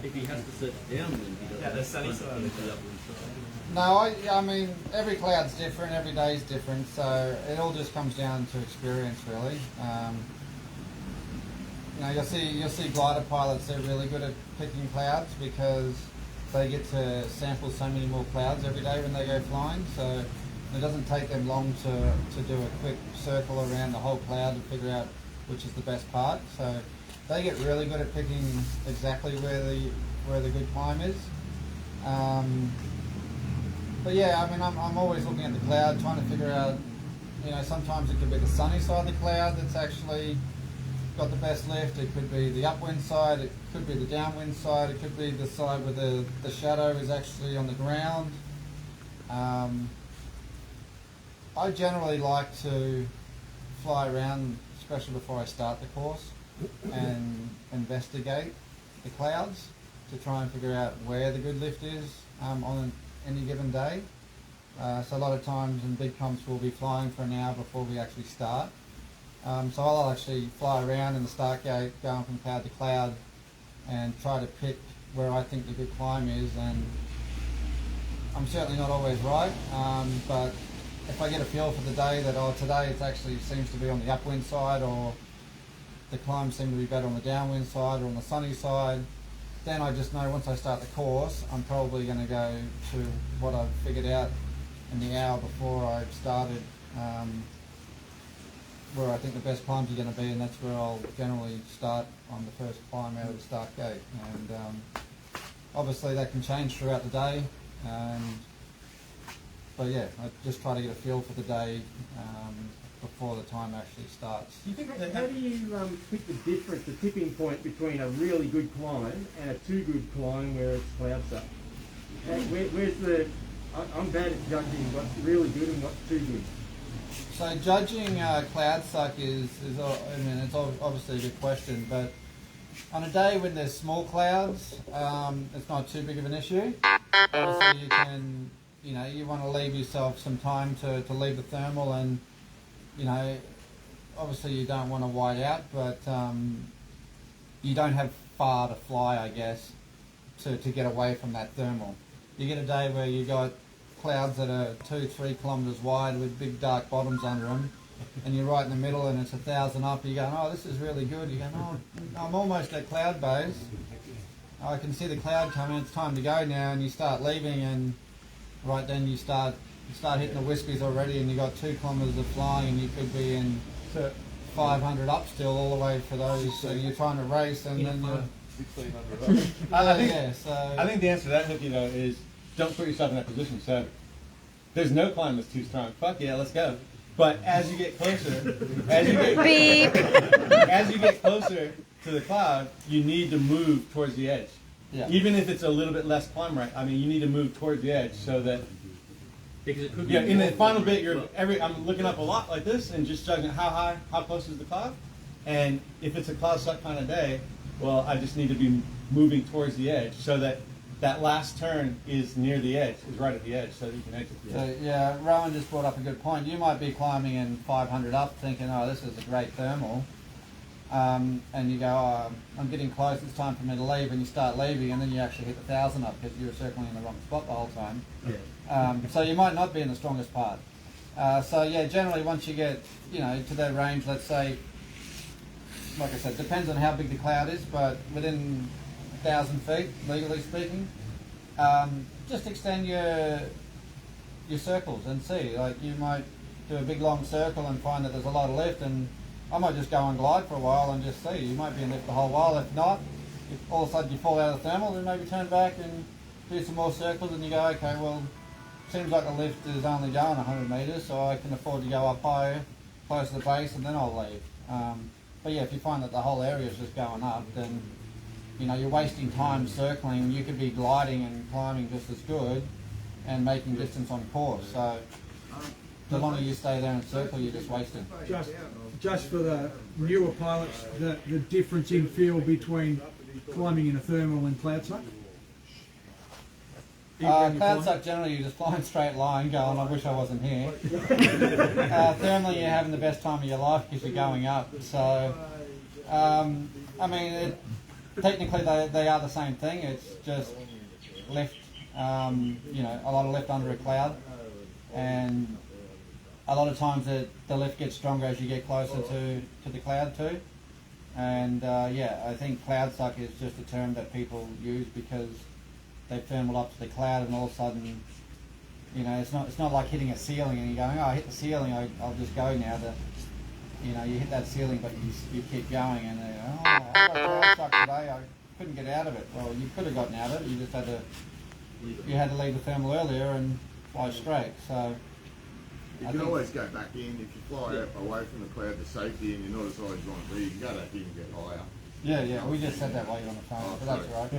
if he has to search downwind, he does. Yeah, the sunny side of the the upwind side. No, I mean, every cloud's different, every day's different, so it all just comes down to experience, really. You'll see glider pilots that are really good at picking clouds because they get to sample so many more clouds every day when they go flying, so it doesn't take them long to do a quick circle around the whole cloud to figure out which is the best part. So they get really good at picking exactly where the good climb is. But yeah, I mean, I'm always looking at the cloud, trying to figure out, sometimes it could be the sunny side of the cloud that's actually got the best lift. It could be the upwind side, it could be the downwind side, it could be the side where the shadow is actually on the ground. I generally like to fly around, especially before I start the course, and investigate the clouds to try and figure out where the good lift is on any given day. So a lot of times in big comps we'll be flying for an hour before we actually start. So I'll actually fly around in the start gate, going from cloud to cloud, and try to pick where I think the good climb is. And I'm certainly not always right, but if I get a feel for the day that, oh, today it actually seems to be on the upwind side, or the climbs seem to be better on the downwind side or on the sunny side, then I just know once I start the course, I'm probably going to go to what I've figured out in the hour before I've started, where I think the best climbs are going to be, and that's where I'll generally start on the first climb out of the start gate. And obviously that can change throughout the day, but yeah, I just try to get a feel for the day before the time actually starts. How do you pick the difference, the tipping point between a really good climb and a too good climb where it's cloud suck? Where's the... I'm bad at judging what's really good and what's too good. So judging cloud suck is I mean, it's obviously a good question, but on a day when there's small clouds, it's not too big of an issue. Obviously you can, you want to leave yourself some time to leave the thermal, and obviously you don't want to white out, but you don't have far to fly, I guess, to get away from that thermal. You get a day where you got clouds that are 2-3 kilometres wide with big dark bottoms under them, and you're right in the middle and it's 1,000 up. You're going, oh, this is really good. You're going, oh, I'm almost at cloud base. I can see the cloud coming. It's time to go now, and you start leaving, and right then you start hitting the whiskies already, and you got 2 kilometres of flying, and you could be in 500 up still all the way for those. So you're trying to race, and then you're 1,600 up. I think the answer to that, Hookie, though, is don't put yourself in that position. So there's no climb that's too strong. Fuck yeah, let's go. But as you get closer, as you get closer to the cloud, you need to move towards the edge. Yeah. Even if it's a little bit less climb right, I mean, you need to move towards the edge so that. Because it could be in the final bit, I'm looking up a lot like this and just judging how close is the cloud, and if it's a cloud suck kind of day, well, I just need to be moving towards the edge so that last turn is near the edge, is right at the edge, so that you can exit the edge. So, yeah, Rowan just brought up a good point. You might be climbing in 500 up thinking, oh, this is a great thermal, and you go, oh, I'm getting close, it's time for me to leave, and you start leaving, and then you actually hit 1,000 up because you were circling in the wrong spot the whole time. Yeah. So you might not be in the strongest part. So yeah, generally once you get, to that range, let's say, like I said, depends on how big the cloud is, but within 1,000 feet, legally speaking, just extend your circles and see. Like, you might do a big long circle and find that there's a lot of lift, and I might just go and glide for a while and just see. You might be in lift the whole while. If not, if all of a sudden you fall out of the thermal, then maybe turn back and do some more circles, and you go, okay, well, seems like the lift is only going 100 metres, so I can afford to go up higher, close to the base, and then I'll leave. But yeah, if you find that the whole area is just going up, then you're wasting time circling. You could be gliding and climbing just as good and making distance on course. So the longer you stay there and circle, you're just wasting. Just for the newer pilots, the difference in feel between climbing in a thermal and cloud suck? Cloud suck, generally you're just flying straight line going, I wish I wasn't here. Thermally you're having the best time of your life because you're going up. So, I mean, technically they are the same thing. It's just lift, a lot of lift under a cloud, and a lot of times the lift gets stronger as you get closer to the cloud too. And yeah, I think cloud suck is just a term that people use because they've thermaled up to the cloud, and all of a sudden, it's not like hitting a ceiling and you're going, oh, I hit the ceiling, I'll just go now. You hit that ceiling, but you keep going, and oh, I got cloud suck today, I couldn't get out of it. Well, you could have gotten out of it, you just had to leave the thermal earlier and fly straight. So you can always go back in. If you fly away from the cloud to safety and you're not as high as you want to be, you can go back in and get higher. Yeah, we just said that while you're on the phone, but that's all right.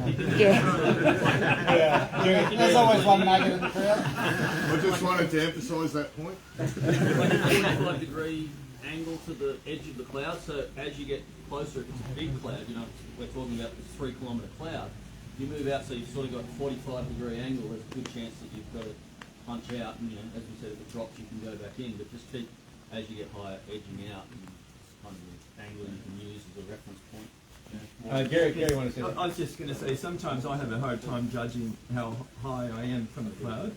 Yeah. There's always one maggot in the crowd. I just wanted to emphasise that point. Like a 45-degree angle to the edge of the cloud, so as you get closer, if it's a big cloud, we're talking about this 3-kilometre cloud, you move out so you've sort of got a 45-degree angle, there's a good chance that you've got punch out, and as we said, if it drops, you can go back in. But just keep, as you get higher, edging out, and it's kind of an angle you can use as a reference point. Gary want to say I was just going to say, sometimes I have a hard time judging how high I am from a cloud,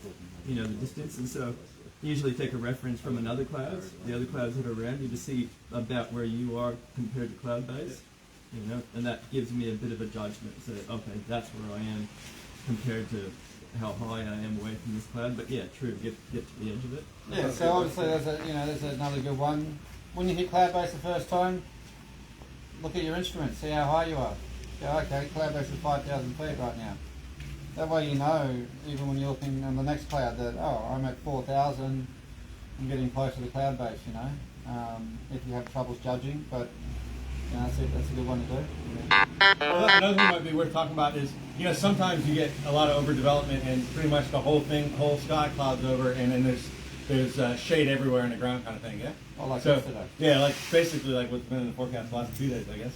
the distance, and so usually take a reference from another cloud, the other clouds that are around you, to see about where you are compared to cloud base, and that gives me a bit of a judgment. So, okay, that's where I am compared to how high I am away from this cloud. But yeah, true, get to the edge of it. Yeah, so obviously there's another good one. When you hit cloud base the first time, look at your instrument, see how high you are. Go, okay, cloud base is 5,000 feet right now. That way you know, even when you're looking on the next cloud, that, oh, I'm at 4,000, I'm getting close to the cloud base, if you have troubles judging, but that's a good one to do. Another thing might be worth talking about is, sometimes you get a lot of overdevelopment and pretty much the whole sky clouds over, and then there's shade everywhere in the ground kind of thing, yeah? Oh, like yesterday. Yeah, like basically like what's been in the forecast the last 2 days, I guess.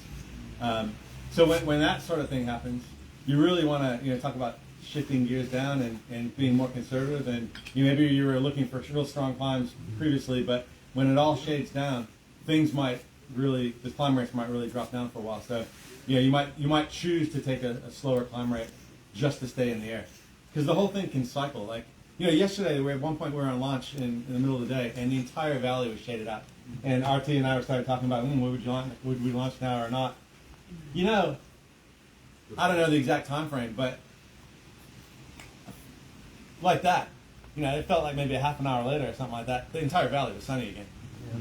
So when that sort of thing happens, you really want to talk about shifting gears down and being more conservative. And maybe you were looking for real strong climbs previously, but when it all shades down, the climb rates might really drop down for a while. So you might choose to take a slower climb rate just to stay in the air, because the whole thing can cycle. Like yesterday, at one point we were on launch in the middle of the day, and the entire valley was shaded out. And RT and I started talking about, would we launch now or not? I don't know the exact time frame, but like that, it felt like maybe a half an hour later or something like that, the entire valley was sunny again.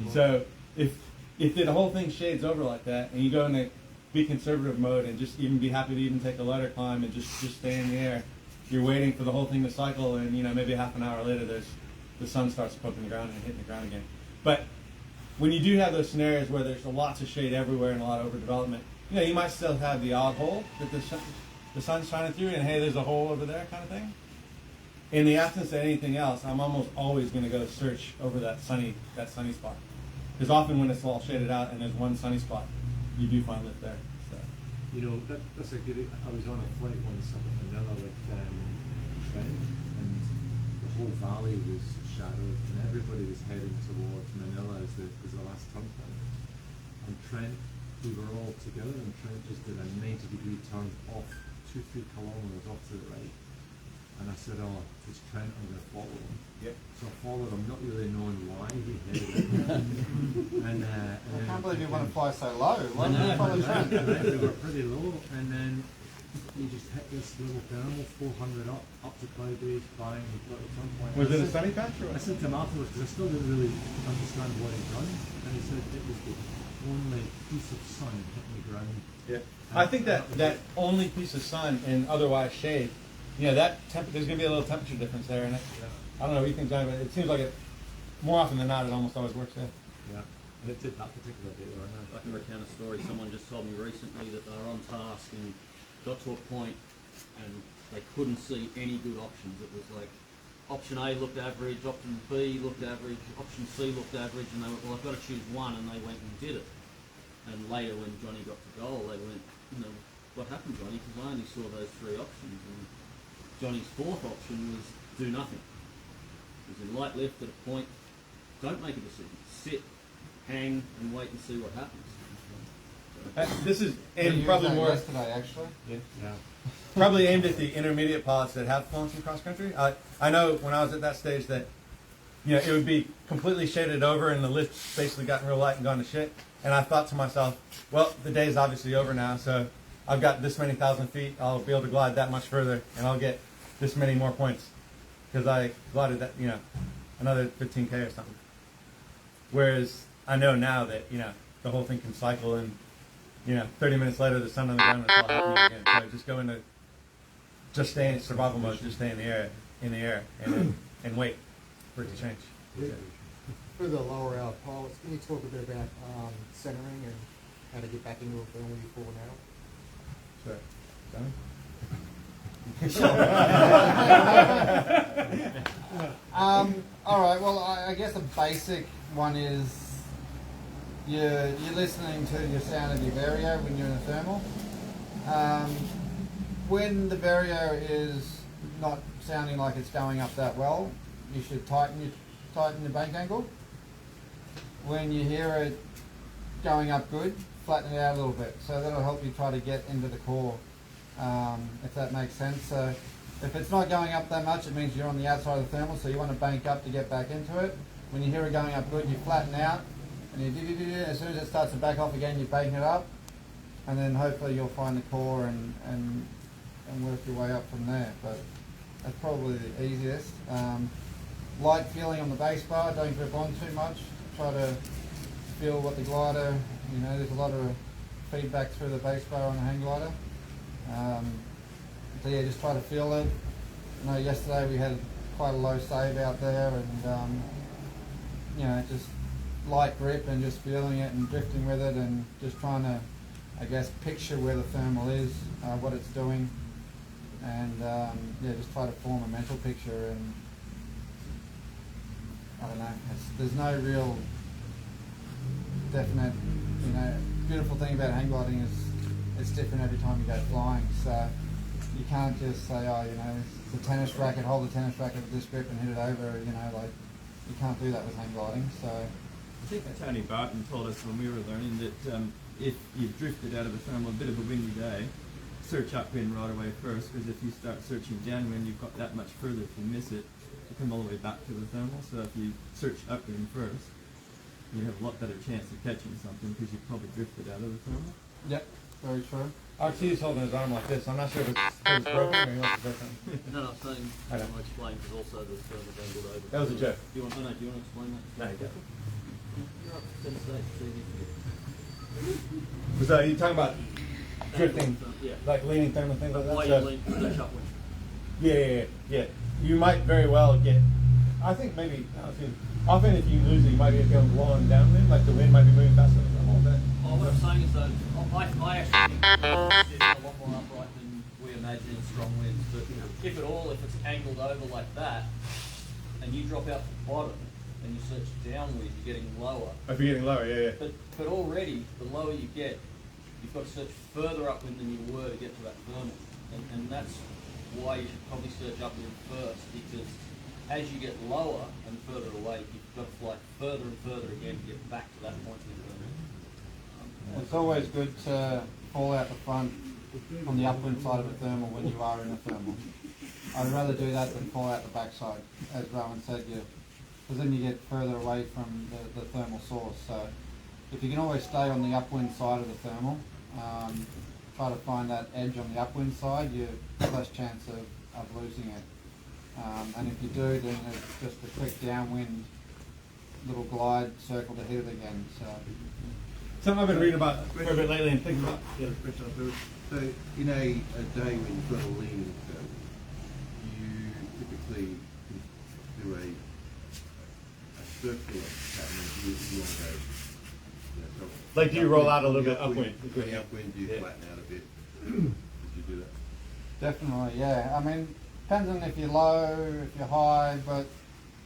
Yeah. So if the whole thing shades over like that, and you go into be conservative mode and just even be happy to even take a lighter climb and just stay in the air, you're waiting for the whole thing to cycle, and maybe half an hour later the sun starts poking the ground and hitting the ground again. But when you do have those scenarios where there's lots of shade everywhere and a lot of overdevelopment, you might still have the odd hole that the sun's shining through, and hey, there's a hole over there kind of thing. In the absence of anything else, I'm almost always going to go search over that sunny spot, because often when it's all shaded out and there's one sunny spot, you do find lift there. So. That's a good. I was on a flight once up in Manila with Trent, and the whole valley was shadowed, and everybody was heading towards Manila as the last turn point. And Trent, we were all together, and Trent just did a 90-degree turn off 2-3 kilometers off to the right. And I said, oh, it's Trent, I'm going to follow him. Yep. So I followed him, not really knowing why he headed and I can't believe you want to fly so low. Why did you follow Trent? We were pretty low, and then he just hit this little thermal 400 up to cloud base, bang, at some point. Was it a sunny patch? Or I said to him afterwards, because I still didn't really understand what he'd done, and he said it was the only piece of sun hitting the ground. Yeah. I think that only piece of sun and otherwise shade, there's going to be a little temperature difference there, and I don't know what you think, Johnny, but it seems like more often than not, it almost always works there. Yeah, and it did that particular day, right? I can recount a story. Someone just told me recently that they were on task and got to a point and they couldn't see any good options. It was like option A looked average, option B looked average, option C looked average, and they went, well, I've got to choose one, and they went and did it. And later, when Johnny got to goal, they went, what happened, Johnny? Because I only saw those 3 options. And Johnny's 4th option was do nothing. It was in light lift at a point. Don't make a decision. Sit, hang, and wait and see what happens. This is aimed probably more yesterday, actually. Yeah. Probably aimed at the intermediate pilots that have flown some cross country. I know when I was at that stage that it would be completely shaded over and the lift's basically gotten real light and gone to shit. And I thought to myself, well, the day is obviously over now, so I've got this many thousand feet. I'll be able to glide that much further, and I'll get this many more points because I glided that, another 15K or something. Whereas I know now that the whole thing can cycle, and 30 minutes later the sun on the ground is all happening again. So just go into stay in survival mode, just stay in the air, and wait for it to change. For the lower hour pilots, can you talk a bit about centering and how to get back into a film when you fall now? Sure. Johnny? All right. Well, I guess a basic one is you're listening to your sound of your vario when you're in a thermal. When the vario is not sounding like it's going up that well, you should tighten the bank angle. When you hear it going up good, flatten it out a little bit. So that'll help you try to get into the core, if that makes sense. So if it's not going up that much, it means you're on the outside of the thermal, so you want to bank up to get back into it. When you hear it going up good, you flatten out, and you as soon as it starts to back off again, you bank it up, and then hopefully you'll find the core and work your way up from there. But that's probably the easiest. Light feeling on the base bar, don't grip on too much. Try to feel what the glider, there's a lot of feedback through the base bar on the hang glider. So yeah, just try to feel it. I know yesterday we had quite a low save out there, and just light grip and just feeling it and drifting with it, and just trying to, I guess, picture where the thermal is, what it's doing, and just try to form a mental picture. And I don't know, there's no real definite, beautiful thing about hang gliding is it's different every time you go flying. So you can't just say, it's a tennis racket, hold the tennis racket with this grip and hit it over, you can't do that with hang gliding. So I think Tony Barton told us when we were learning that if you've drifted out of a thermal, a bit of a windy day, search upwind right away first, because if you start searching downwind, you've got that much further if you miss it to come all the way back to the thermal. So if you search upwind first, you have a lot better chance of catching something because you've probably drifted out of the thermal. Yep, very true. RT's holding his arm like this. I'm not sure if it's broken or he wants to break something. No, I'm saying I want to explain because also the thermal angled over. That was a joke. Do you want to explain that? No, you don't. You're up to 10 states, so So you're talking about drifting, yeah. like leaning thermal, things like that? Why you lean flash upwind? Yeah. You might very well get, I think maybe, often if you lose it, you might be able to blow on downwind, like the wind might be moving faster than thermal. What I'm saying is though, I actually think it's a lot more upright than we imagine in strong winds, but if at all, if it's angled over like that, and you drop out the bottom, and you search downwind, you're getting lower. If you're getting lower, yeah. But already, the lower you get, you've got to search further upwind than you were to get to that thermal. And that's why you should probably search upwind first, because as you get lower and further away, you've got to fly further and further again to get back to that point in the thermal. It's always good to fall out the front on the upwind side of a thermal when you are in a thermal. I'd rather do that than fall out the backside, as Rowan said, because then you get further away from the thermal source. So if you can always stay on the upwind side of the thermal, try to find that edge on the upwind side, you have less chance of losing it. And if you do, then it's just a quick downwind little glide circle to hit it again. So something I've been reading about for a bit lately and thinking about. Yeah. So in a day when you've got a leaning thermal, you typically do a circular pattern of you want to go. Like, do you roll out a little bit upwind? Upwind, do you flatten out a bit? Did you do that? Definitely, yeah. I mean, depends on if you're low, if you're high, but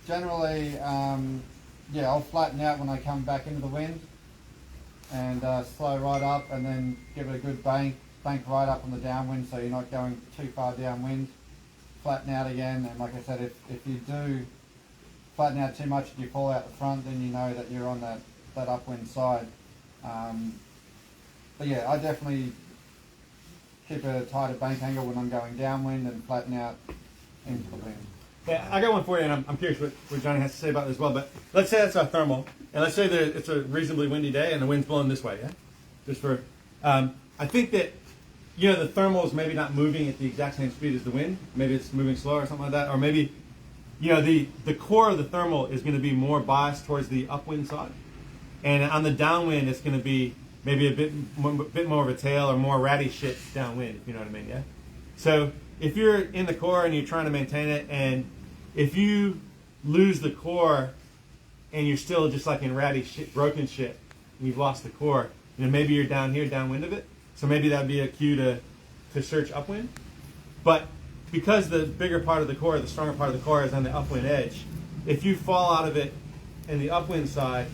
generally, I'll flatten out when I come back into the wind and slow right up, and then give it a good bank right up on the downwind so you're not going too far downwind. Flatten out again, and like I said, if you do flatten out too much and you fall out the front, then you know that you're on that upwind side. But yeah, I definitely keep a tighter bank angle when I'm going downwind and flatten out into the wind. Yeah, I got one for you, and I'm curious what Johnny has to say about this as well. But let's say it's a thermal, and let's say that it's a reasonably windy day and the wind's blowing this way, yeah? Just for, I think that, the thermal is maybe not moving at the exact same speed as the wind. Maybe it's moving slower or something like that. Or maybe, the core of the thermal is going to be more biased towards the upwind side. And on the downwind, it's going to be maybe a bit more of a tail or more ratty shit downwind, if you know what I mean, yeah? So if you're in the core and you're trying to maintain it, and if you lose the core and you're still just like in ratty shit, broken shit, and you've lost the core, maybe you're down here, downwind of it. So maybe that'd be a cue to search upwind. But because the bigger part of the core, the stronger part of the core is on the upwind edge, if you fall out of it in the upwind side,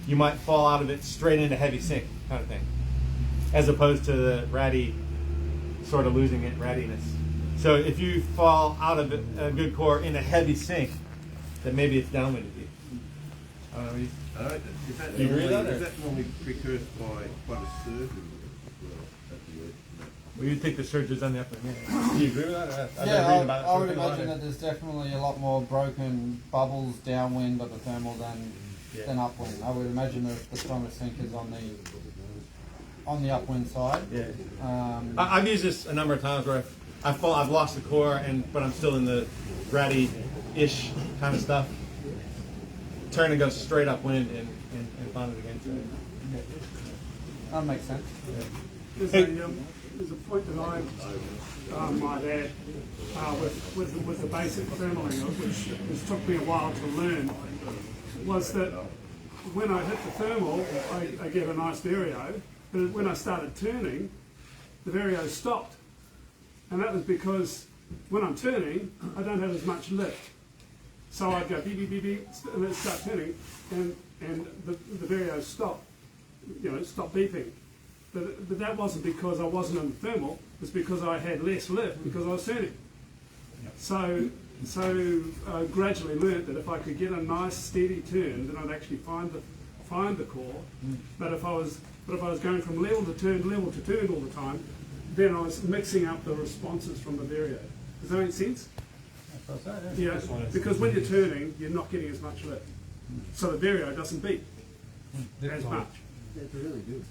you might fall out of it straight into heavy sink kind of thing, as opposed to the ratty, sort of losing it rattiness. So if you fall out of a good core into heavy sink, that maybe it's downwind. I don't know. Is that Do you agree with normally, that, or? is that normally precursed by quite a surge as well at the edge? Well, you'd think the surge is on the upper end. Do you agree with that? Yeah, I would imagine that there's definitely a lot more broken bubbles downwind of the thermal than upwind. I would imagine that the strongest sink is on the upwind side. Yeah. I've used this a number of times where I've lost the core, but I'm still in the ratty-ish kind of stuff. Turn and go straight upwind and find it again. That makes sense. There's a point that I might add with the basic thermaling, which took me a while to learn, was that when I hit the thermal, I get a nice vario, but when I started turning, the vario stopped. And that was because when I'm turning, I don't have as much lift. So I'd go beep, beep, beep, beep, and then start turning, and the vario stop beeping. But that wasn't because I wasn't in the thermal, it was because I had less lift because I was turning. So I gradually learnt that if I could get a nice steady turn, then I'd actually find the core. But if I was going from level to turn all the time, then I was mixing up the responses from the vario. Does that make sense? Yeah, because when you're turning, you're not getting as much lift. So the vario doesn't beep as much. That's really good.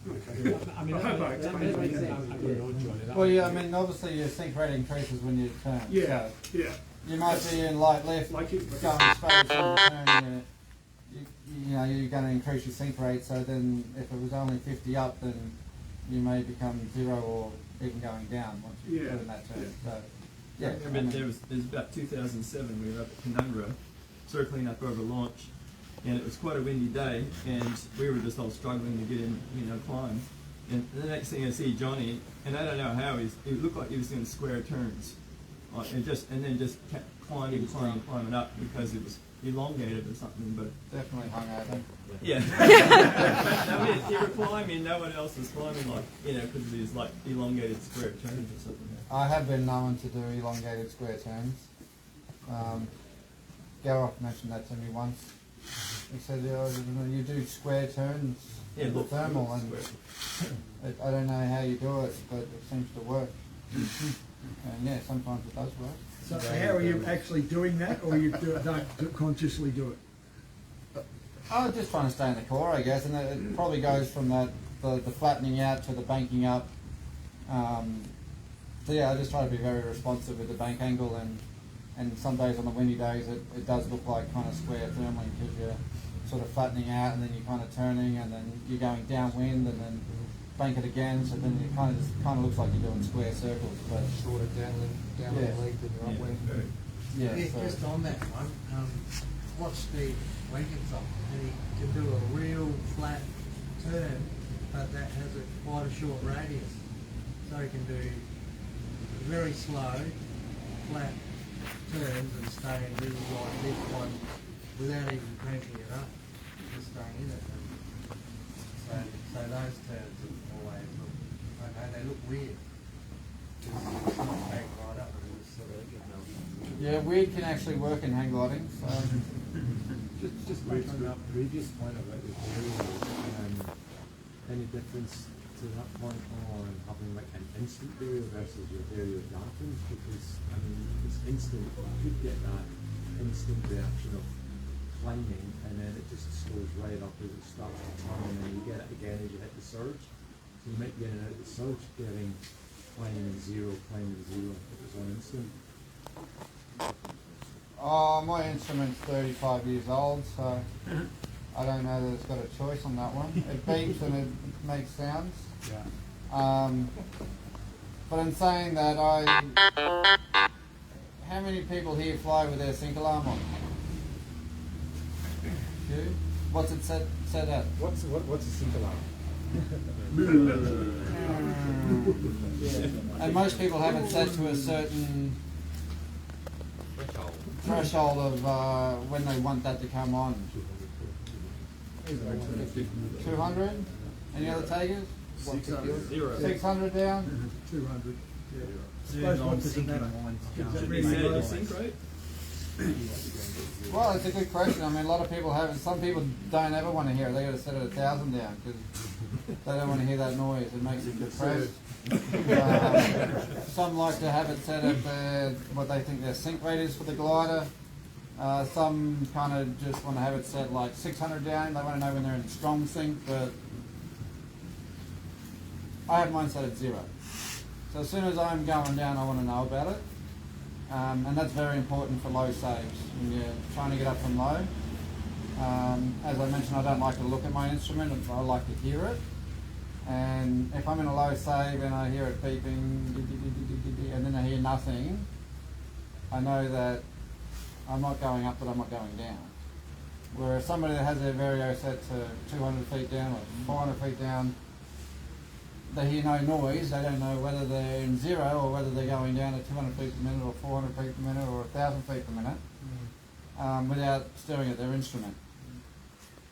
Okay. I hope I explained it. Well, yeah, I mean, obviously your sink rate increases when you turn. Yeah, so yeah. You might be in light left, going straight when you turn, you're going to increase your sink rate, so then if it was only 50 up, then you may become 0 or even going down once you put in that turn. So, yeah. I remember there's about 2007, we were up at Penumbra, circling up over launch, and it was quite a windy day, and we were just all struggling to get in, climb. And the next thing I see Johnny, and I don't know how, it looked like he was doing square turns, and then just kept climbing up because it was elongated or something, but... Definitely hung over. Yeah. I mean, you were climbing, no one else was climbing, because of these, elongated square turns or something. I have been known to do elongated square turns. Gareth mentioned that to me once. He said, you do square turns with the thermal, and I don't know how you do it, but it seems to work. And yeah, sometimes it does work. So how are you actually doing that, or you don't consciously do it? I was just trying to stay in the core, I guess, and it probably goes from the flattening out to the banking up. So yeah, I just try to be very responsive with the bank angle, and some days on the windy days it does look like kind of square thermaling because you're sort of flattening out and then you're kind of turning and then you're going downwind and then bank it again, so then it kind of looks like you're doing square circles, but shorter downwind lead than your upwind. Yeah, So just on that one, watch Steve Lincoln's on, and he can do a real flat turn, but that has quite a short radius. So he can do very slow, flat turns and stay in really light lift one without even cranking it up, just staying in it. So those turns always look, they look weird. It's not hang right up, it's sort of, yeah, weird can actually work in hang gliding. So. Just back on that previous point about the variable, any difference to that point on having like an instant variable versus your variable dampens? Because I mean, it's instant. You could get that instant reaction of climbing, and then it just slows right up as it starts to turn, and then you get it again as you hit the surge. So you might get it out the surge, getting climbing zero if it's on instant. Oh, my instrument's 35 years old, so I don't know that it's got a choice on that one. It beeps and it makes sounds. Yeah. But in saying that, how many people here fly with their sync alarm on? You? What's it set at? What's a sync alarm? And most people have it set to a certain threshold of when they want that to come on. 200? Any other takers? 600. 600 down? 200. Yeah. Should be set at the sync rate? Well, it's a good question. I mean, a lot of people have it. Some people don't ever want to hear it. They got to set it 1,000 down because they don't want to hear that noise. It makes them depressed. Some like to have it set at what they think their sink rate is for the glider. Some kind of just want to have it set like 600 down. They want to know when they're in strong sink, but I have mine set at 0. So as soon as I'm going down, I want to know about it. And that's very important for low saves when you're trying to get up from low. As I mentioned, I don't like to look at my instrument, I like to hear it. And if I'm in a low save and I hear it beeping, and then I hear nothing, I know that I'm not going up, but I'm not going down. Whereas somebody that has their vario set to 200 feet down or 400 feet down, they hear no noise, they don't know whether they're in 0 or whether they're going down at 200 feet per minute or 400 feet per minute or 1,000 feet per minute without staring at their instrument.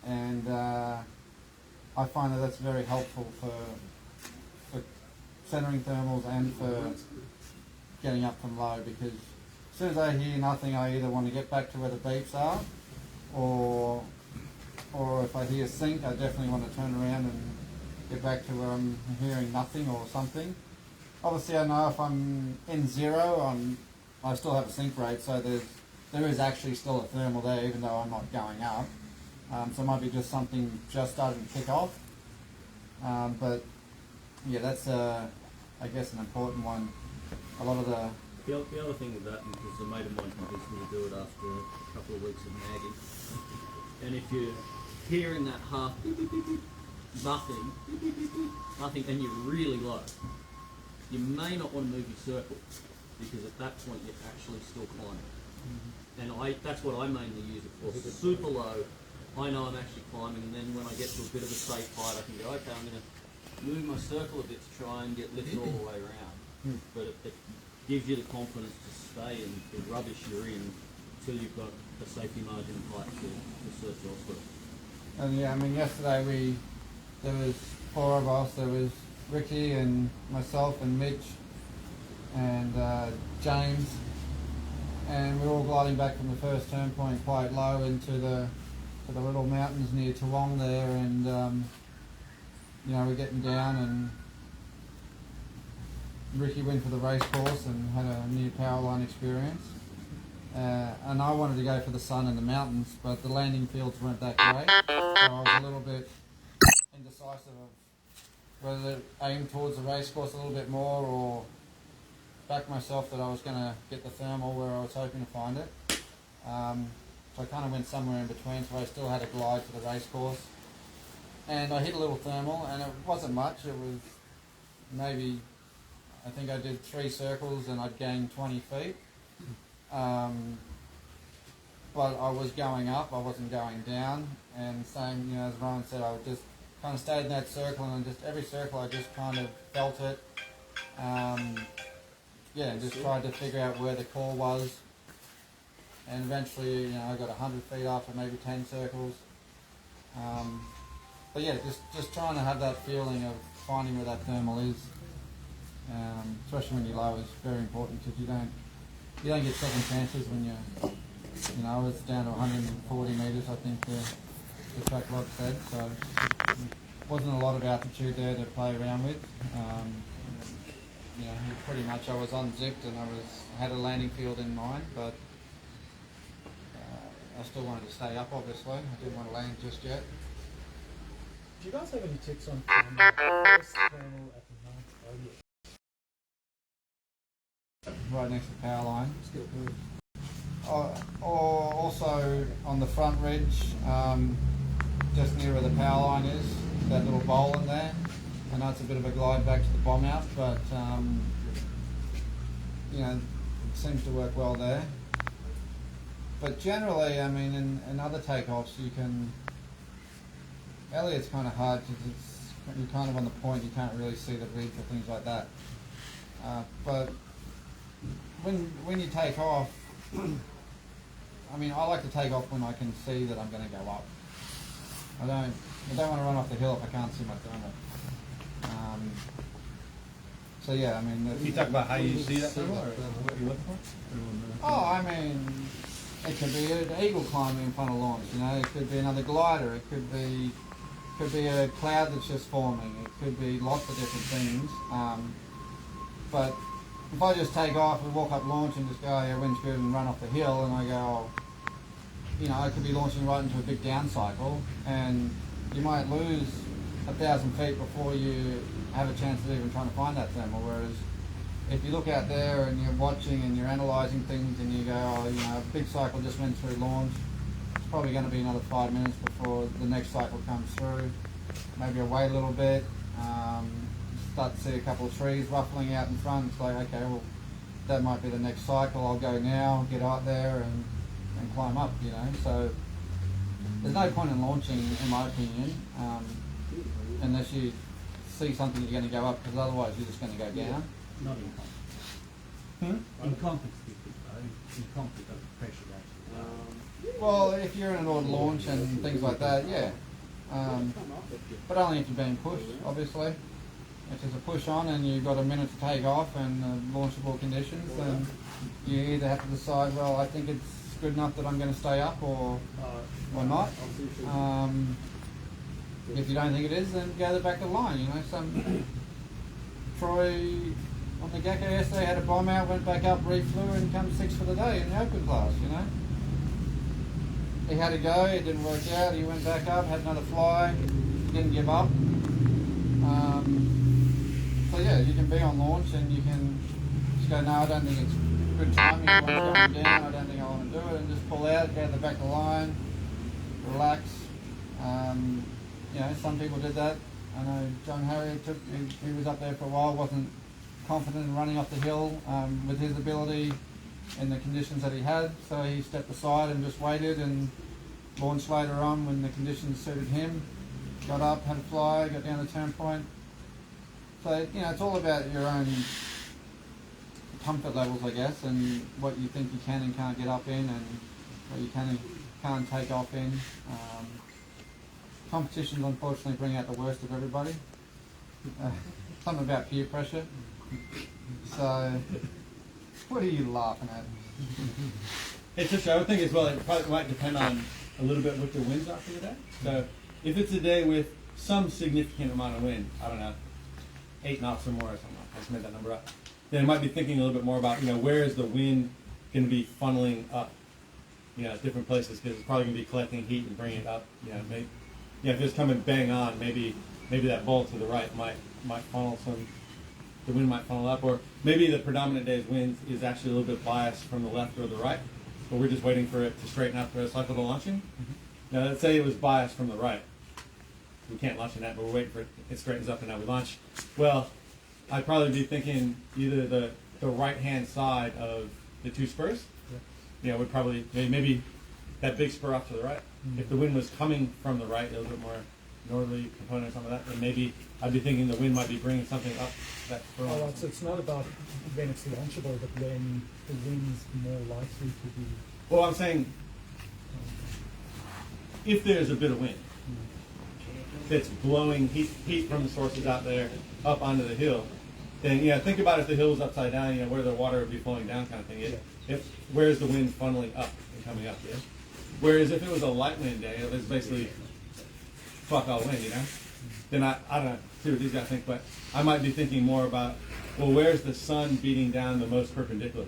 And I find that that's very helpful for centering thermals and for getting up from low, because as soon as I hear nothing, I either want to get back to where the beeps are, or if I hear sync, I definitely want to turn around and get back to where I'm hearing nothing or something. Obviously, I know if I'm in 0, I still have a sync rate, so there is actually still a thermal there, even though I'm not going up. So it might be just something just starting to kick off. But yeah, that's I guess an important one. A lot of the other thing with that, because a mate of mine convinced me to do it after a couple of weeks of nagging, and if you're hearing that half nothing, and you're really low, you may not want to move your circle, because at that point you're actually still climbing. And that's what I mainly use it for. Super low, I know I'm actually climbing, and then when I get to a bit of a safe height, I can go, okay, I'm going to move my circle a bit to try and get lifted all the way around. But it gives you the confidence to stay in the rubbish you're in until you've got a safety margin of height to search elsewhere. And yeah, I mean, yesterday there was 4 of us. There was Ricky and myself and Mitch and James, and we were all gliding back from the first turn point quite low into the little mountains near Toowong there, and you know, we're getting down, and Ricky went for the race course and had a near power line experience. And I wanted to go for the sun and the mountains, but the landing fields weren't that great, so I was a little bit indecisive of whether to aim towards the race course a little bit more or back myself that I was going to get the thermal where I was hoping to find it. So I kind of went somewhere in between, so I still had a glide for the race course. And I hit a little thermal, and it wasn't much. It was maybe, I think I did 3 circles and I'd gained 20 feet. But I was going up, I wasn't going down, and same, you know, as Ryan said, I just kind of stayed in that circle, and just every circle I just kind of felt it. Yeah, and just tried to figure out where the core was, and eventually, you know, I got 100 feet after maybe 10 circles. But yeah, just trying to have that feeling of finding where that thermal is, especially when you're low, is very important, because you don't get second chances when you're, you know, it's down to 140 metres, I think the track log said, so wasn't a lot of altitude there to play around with. You know, pretty much I was unzipped and I had a landing field in mind, but I still wanted to stay up, obviously. I didn't want to land just yet. Do you guys have any tips on first thermal at the moment? Right next to the power line. Or also on the front ridge, just near where the power line is, that little bowl in there. I know it's a bit of a glide back to the bomb out, but you know, it seems to work well there. But generally, I mean, in other takeoffs, you can. Elliot's kind of hard because you're kind of on the point, you can't really see the ridge or things like that. But when you take off, I mean, I like to take off when I can see that I'm going to go up. I don't want to run off the hill if I can't see my thermal. So yeah, I mean. Can you talk about how you see that thermal, or what you're looking for? Oh, I mean, it could be an eagle climbing in front of launch, you know, it could be another glider, it could be a cloud that's just forming, it could be lots of different things. But if I just take off and walk up launch and just go, oh, yeah, wind's good, and run off the hill, and I go, oh, you know, I could be launching right into a big down cycle, and you might lose 1,000 feet before you have a chance of even trying to find that thermal. Whereas if you look out there and you're watching and you're analysing things and you go, oh, you know, a big cycle just went through launch, it's probably going to be another 5 minutes before the next cycle comes through. Maybe I wait a little bit, start to see a couple of trees ruffling out in front. It's like, okay, well, that might be the next cycle. I'll go now, get out there and climb up, you know. So there's no point in launching, in my opinion, unless you see something you're going to go up, because otherwise you're just going to go down. Not in conflict. In conflict, in conflict of pressure actually. Well, if you're in an ordered launch and things like that, yeah. But only if you're being pushed, obviously. If there's a push on and you've got a minute to take off and launchable conditions, then you either have to decide, well, I think it's good enough that I'm going to stay up or not. If you don't think it is, then go back to the line, you know. Troy on the Gecko yesterday had a bomb out, went back up, reflew and come 6th for the day in the open class, you know. He had to go, it didn't work out, he went back up, had another fly, didn't give up. So yeah, you can be on launch and you can just go, no, I don't think it's good timing, I want to go down, I don't think I want to do it, and just pull out, go to the back of the line, relax. You know, some people did that. I know John Hare he was up there for a while, wasn't confident in running off the hill with his ability in the conditions that he had, so he stepped aside and just waited and launched later on when the conditions suited him. Got up, had a fly, got down the turn point. So, you know, it's all about your own comfort levels, I guess, and what you think you can and can't get up in and what you can and can't take off in. Competitions unfortunately bring out the worst of everybody. Something about peer pressure. So, what are you laughing at? It's just, I would think as well, it probably might depend on a little bit what the winds are for the day. So, if it's a day with some significant amount of wind, I don't know, 8 knots or more or something, I just made that number up, then I might be thinking a little bit more about, you know, where is the wind going to be funneling up, you know, at different places, because it's probably going to be collecting heat and bringing it up, you know, maybe. Yeah, if it's coming bang on, maybe that ball to the right might funnel some. The wind might funnel up, or maybe the predominant day's wind is actually a little bit biased from the left or the right, but we're just waiting for it to straighten up for a cycle to launching. Now, let's say it was biased from the right. We can't launch in that, but we're waiting for it. It straightens up, and now we launch. Well, I'd probably be thinking either the right-hand side of the 2 spurs. Yeah, would probably maybe that big spur off to the right. If the wind was coming from the right, a little bit more northerly component or something like that, then maybe I'd be thinking the wind might be bringing something up that spur. All right, so it's not about when it's launchable, but when the wind's more likely to be. Well, I'm saying if there's a bit of wind that's blowing heat from the sources out there up onto the hill, then yeah, think about if the hill was upside down, you know, where the water would be flowing down, kind of thing. Where's the wind funneling up and coming up? Yeah. Whereas if it was a light wind day, it was basically fuck all wind, you know. Then I don't know, see what these guys think, but I might be thinking more about, well, where's the sun beating down the most perpendicular?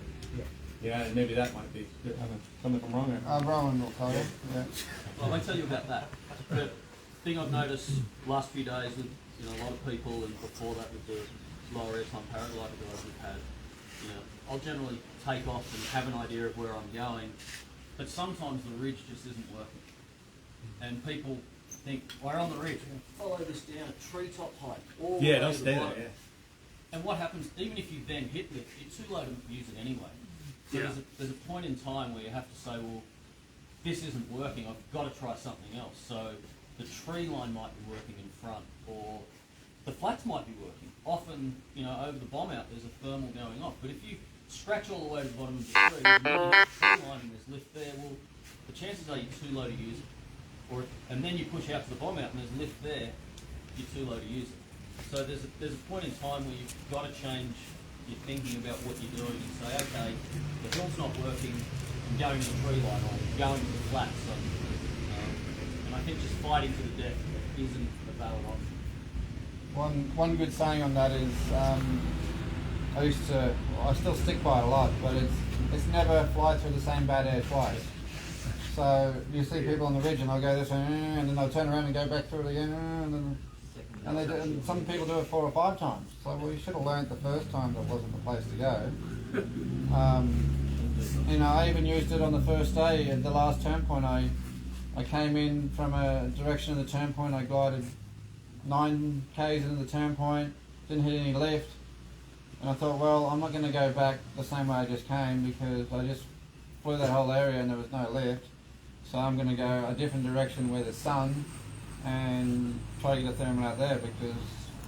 Yeah, and maybe that might be something from wrong there. Rowan will tell you. Yeah. Well, I can tell you about that. The thing I've noticed the last few days with a lot of people, and before that with the lower airtime paraglider guys we've had, I'll generally take off and have an idea of where I'm going, but sometimes the ridge just isn't working. And people think, we're on the ridge, follow this down at treetop height. All the way don't to stay the there, bottom. And what happens, even if you then hit lift, you're too low to use it anyway. So there's a point in time where you have to say, well, this isn't working, I've got to try something else. So the tree line might be working in front, or the flats might be working. Often, over the bomb out, there's a thermal going off. But if you scratch all the way to the bottom of the tree, and then you hit the tree line and there's lift there, well, the chances are you're too low to use it. And then you push out to the bomb out and there's lift there, you're too low to use it. So there's a point in time where you've got to change your thinking about what you're doing and say, okay, the hill's not working, going to the tree line or going to the flats. So, and I think just fighting to the death isn't a valid option. One good saying on that is I still stick by it a lot, but it's never fly through the same bad air twice. So you see people on the ridge and they'll go this way, and then they'll turn around and go back through it again, and some people do it 4 or 5 times. So well, you should have learnt the first time that wasn't the place to go. You know, I even used it on the first day at the last turn point. I came in from a direction of the turn point. I glided 9 k's into the turn point, didn't hit any left, and I thought, well, I'm not going to go back the same way I just came because I just flew that whole area and there was no lift. So I'm going to go a different direction where there's sun and try to get a thermal out there, because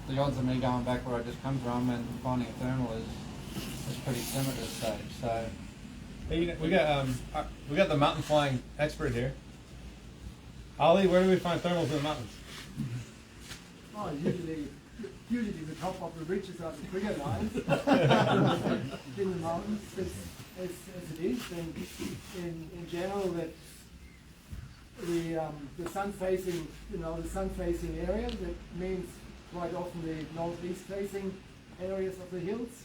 the odds of me going back where I just come from and finding a thermal is pretty slim at this stage. So hey, we got the mountain flying expert here. Ollie, where do we find thermals in the mountains? Oh, usually the top of the ridges are the trigger lines in the mountains, as it is. And in general, that the sun facing, the sun facing area, that means quite often the northeast facing areas of the hills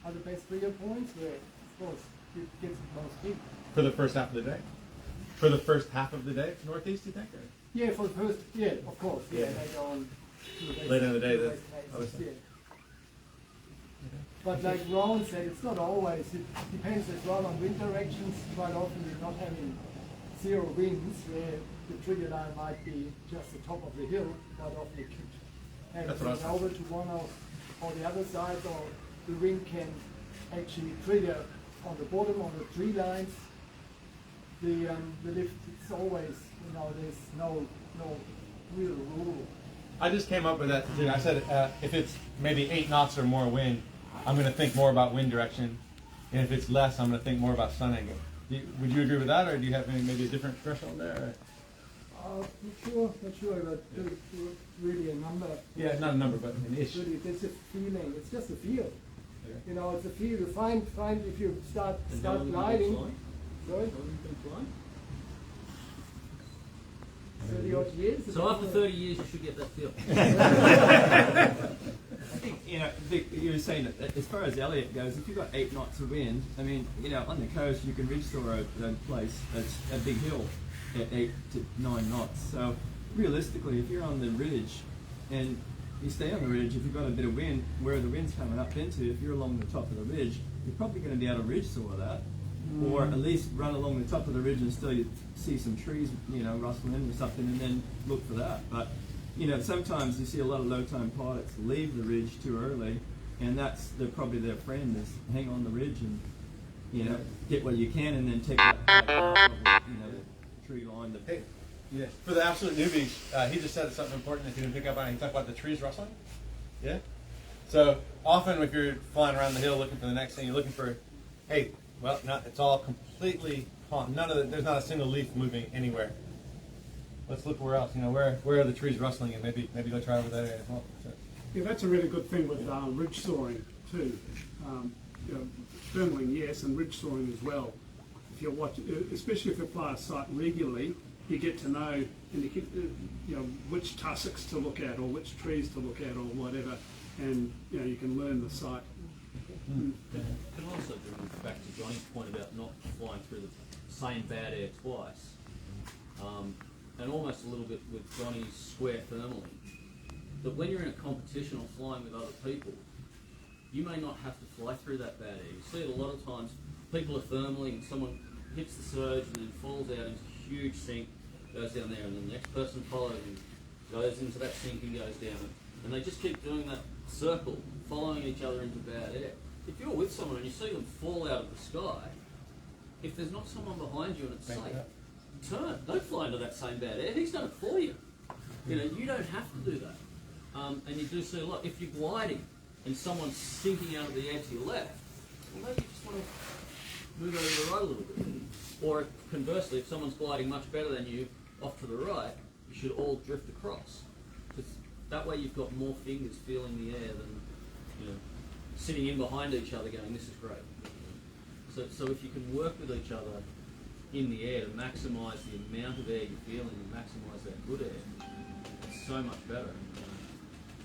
are the best trigger points, where of course it gets the most heat. For the first half of the day? For the first half of the day, northeast, you think? Or? Yeah, for the first, yeah, of course, yeah. They go on to the west, later in the day, yeah. But like Ron said, it's not always. It depends as well on wind directions. Quite often you're not having zero winds, where the trigger line might be just the top of the hill. Quite often you could have it over to one or the other side, or the wind can actually trigger on the bottom, on the tree lines. The lift, it's always, there's no real rule. I just came up with that too. I said if it's maybe 8 knots or more wind, I'm going to think more about wind direction, and if it's less, I'm going to think more about sun angle. Would you agree with that, or do you have maybe a different threshold there? Not sure, but really a number. Yeah, not a number, but an ish. Really, it's a feeling. It's just a feel. Okay. It's a feel. To find if you start gliding. Sorry? 30 odd years. So after 30 years, you should get that feel. I think, Vic, you were saying that as far as Elliot goes, if you've got 8 knots of wind, I mean, on the coast you can ridge saw a place that's a big hill at 8 to 9 knots. So realistically, if you're on the ridge and you stay on the ridge, if you've got a bit of wind, where the wind's coming up into, if you're along the top of the ridge, you're probably going to be able to ridge saw that. Or at least run along the top of the ridge and still you see some trees, rustling or something, and then look for that. But, sometimes you see a lot of low-time pilots leave the ridge too early, and that's probably their friend is hang on the ridge and, get what you can, and then take that tree line. Hey, yeah. For the absolute newbies, he just said something important that you didn't pick up on. He talked about the trees rustling. Yeah. So often, if you're flying around the hill looking for the next thing, you're looking for, hey. Well, it's all completely calm. There's not a single leaf moving anywhere. Let's look where else. Where are the trees rustling, and maybe go try over that area as well. Yeah, that's a really good thing with ridge soaring too. Thermaling, yes, and ridge soaring as well. If you're watching, especially if you fly a site regularly, you get to know which tussocks to look at or which trees to look at or whatever, and you can learn the site. Can also bring back to Johnny's point about not flying through the same bad air twice, and almost a little bit with Johnny's square thermaling, that when you're in a competition or flying with other people, you may not have to fly through that bad air. You see it a lot of times, people are thermaling and someone hits the surge and then falls out into a huge sink, goes down there, and then the next person follows and goes into that sink and goes down. And they just keep doing that circle, following each other into bad air. If you're with someone and you see them fall out of the sky, if there's not someone behind you and it's safe, turn. Don't fly into that same bad air. He's done it for you. You don't have to do that. And you do see a lot. If you're gliding and someone's sinking out of the air to your left, well, maybe you just want to move over to the right a little bit. Or conversely, if someone's gliding much better than you off to the right, you should all drift across. Because that way you've got more fingers feeling the air than sitting in behind each other going, this is great. So if you can work with each other in the air to maximise the amount of air you're feeling and maximise that good air. It's so much better.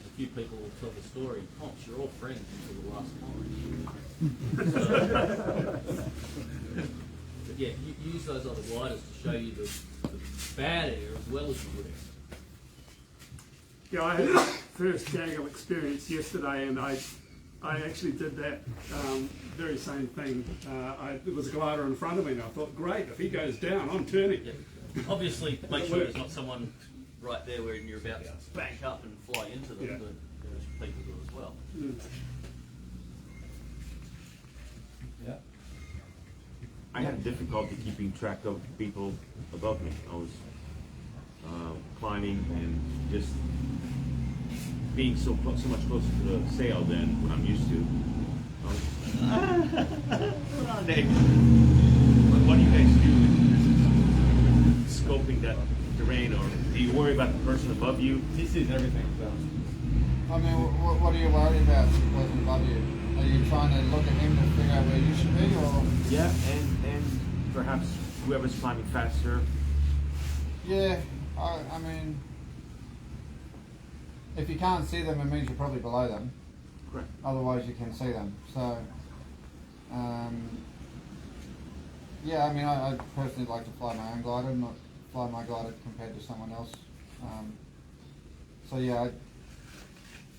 A few people will tell the story, comps, you're all friends until the last climb. But yeah, you use those other gliders to show you the bad air as well as the good air. Yeah, I had the first gaggle experience yesterday, and I actually did that very same thing. There was a glider in front of me, and I thought, great, if he goes down, I'm turning. Yeah. Obviously, make sure there's not someone right there where you're about to bank up and fly into them, but there's people do as well. Yeah. I had difficulty keeping track of people above me. I was climbing and just being so much closer to the sail than what I'm used to. What do you guys do in scoping that terrain, or do you worry about the person above you? He sees everything, so. I mean, what are you worried about, the person above you? Are you trying to look at him to figure out where you should be, or? Yeah, and perhaps whoever's climbing faster. Yeah, I mean, if you can't see them, it means you're probably below them. Correct. Otherwise, you can see them. So, yeah, I mean, I personally like to fly my own glider, not fly my glider compared to someone else. So yeah,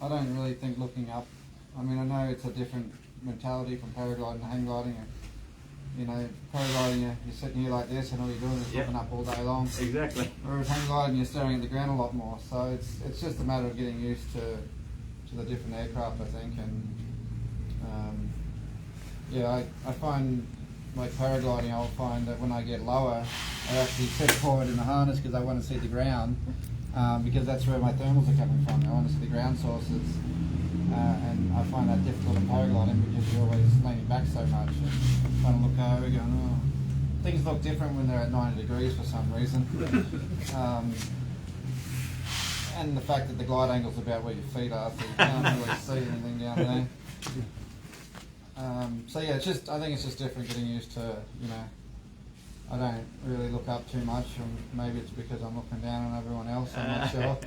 I don't really think looking up. I mean, I know it's a different mentality from paragliding and hang gliding. You know, paragliding, you're sitting here like this, and all you're doing is looking up all day long. Exactly. Whereas hang gliding, you're staring at the ground a lot more. So it's just a matter of getting used to the different aircraft, I think. And yeah, I find like paragliding, I'll find that when I get lower, I actually sit forward in the harness because I want to see the ground, because that's where my thermals are coming from. I want to see the ground sources. And I find that difficult in paragliding because you're always leaning back so much and trying to look over, going, oh. Things look different when they're at 90 degrees for some reason. And the fact that the glide angle's about where your feet are, so you can't really see anything down there. So yeah, I think it's just different getting used to, you know, I don't really look up too much, and maybe it's because I'm looking down on everyone else, I'm not sure.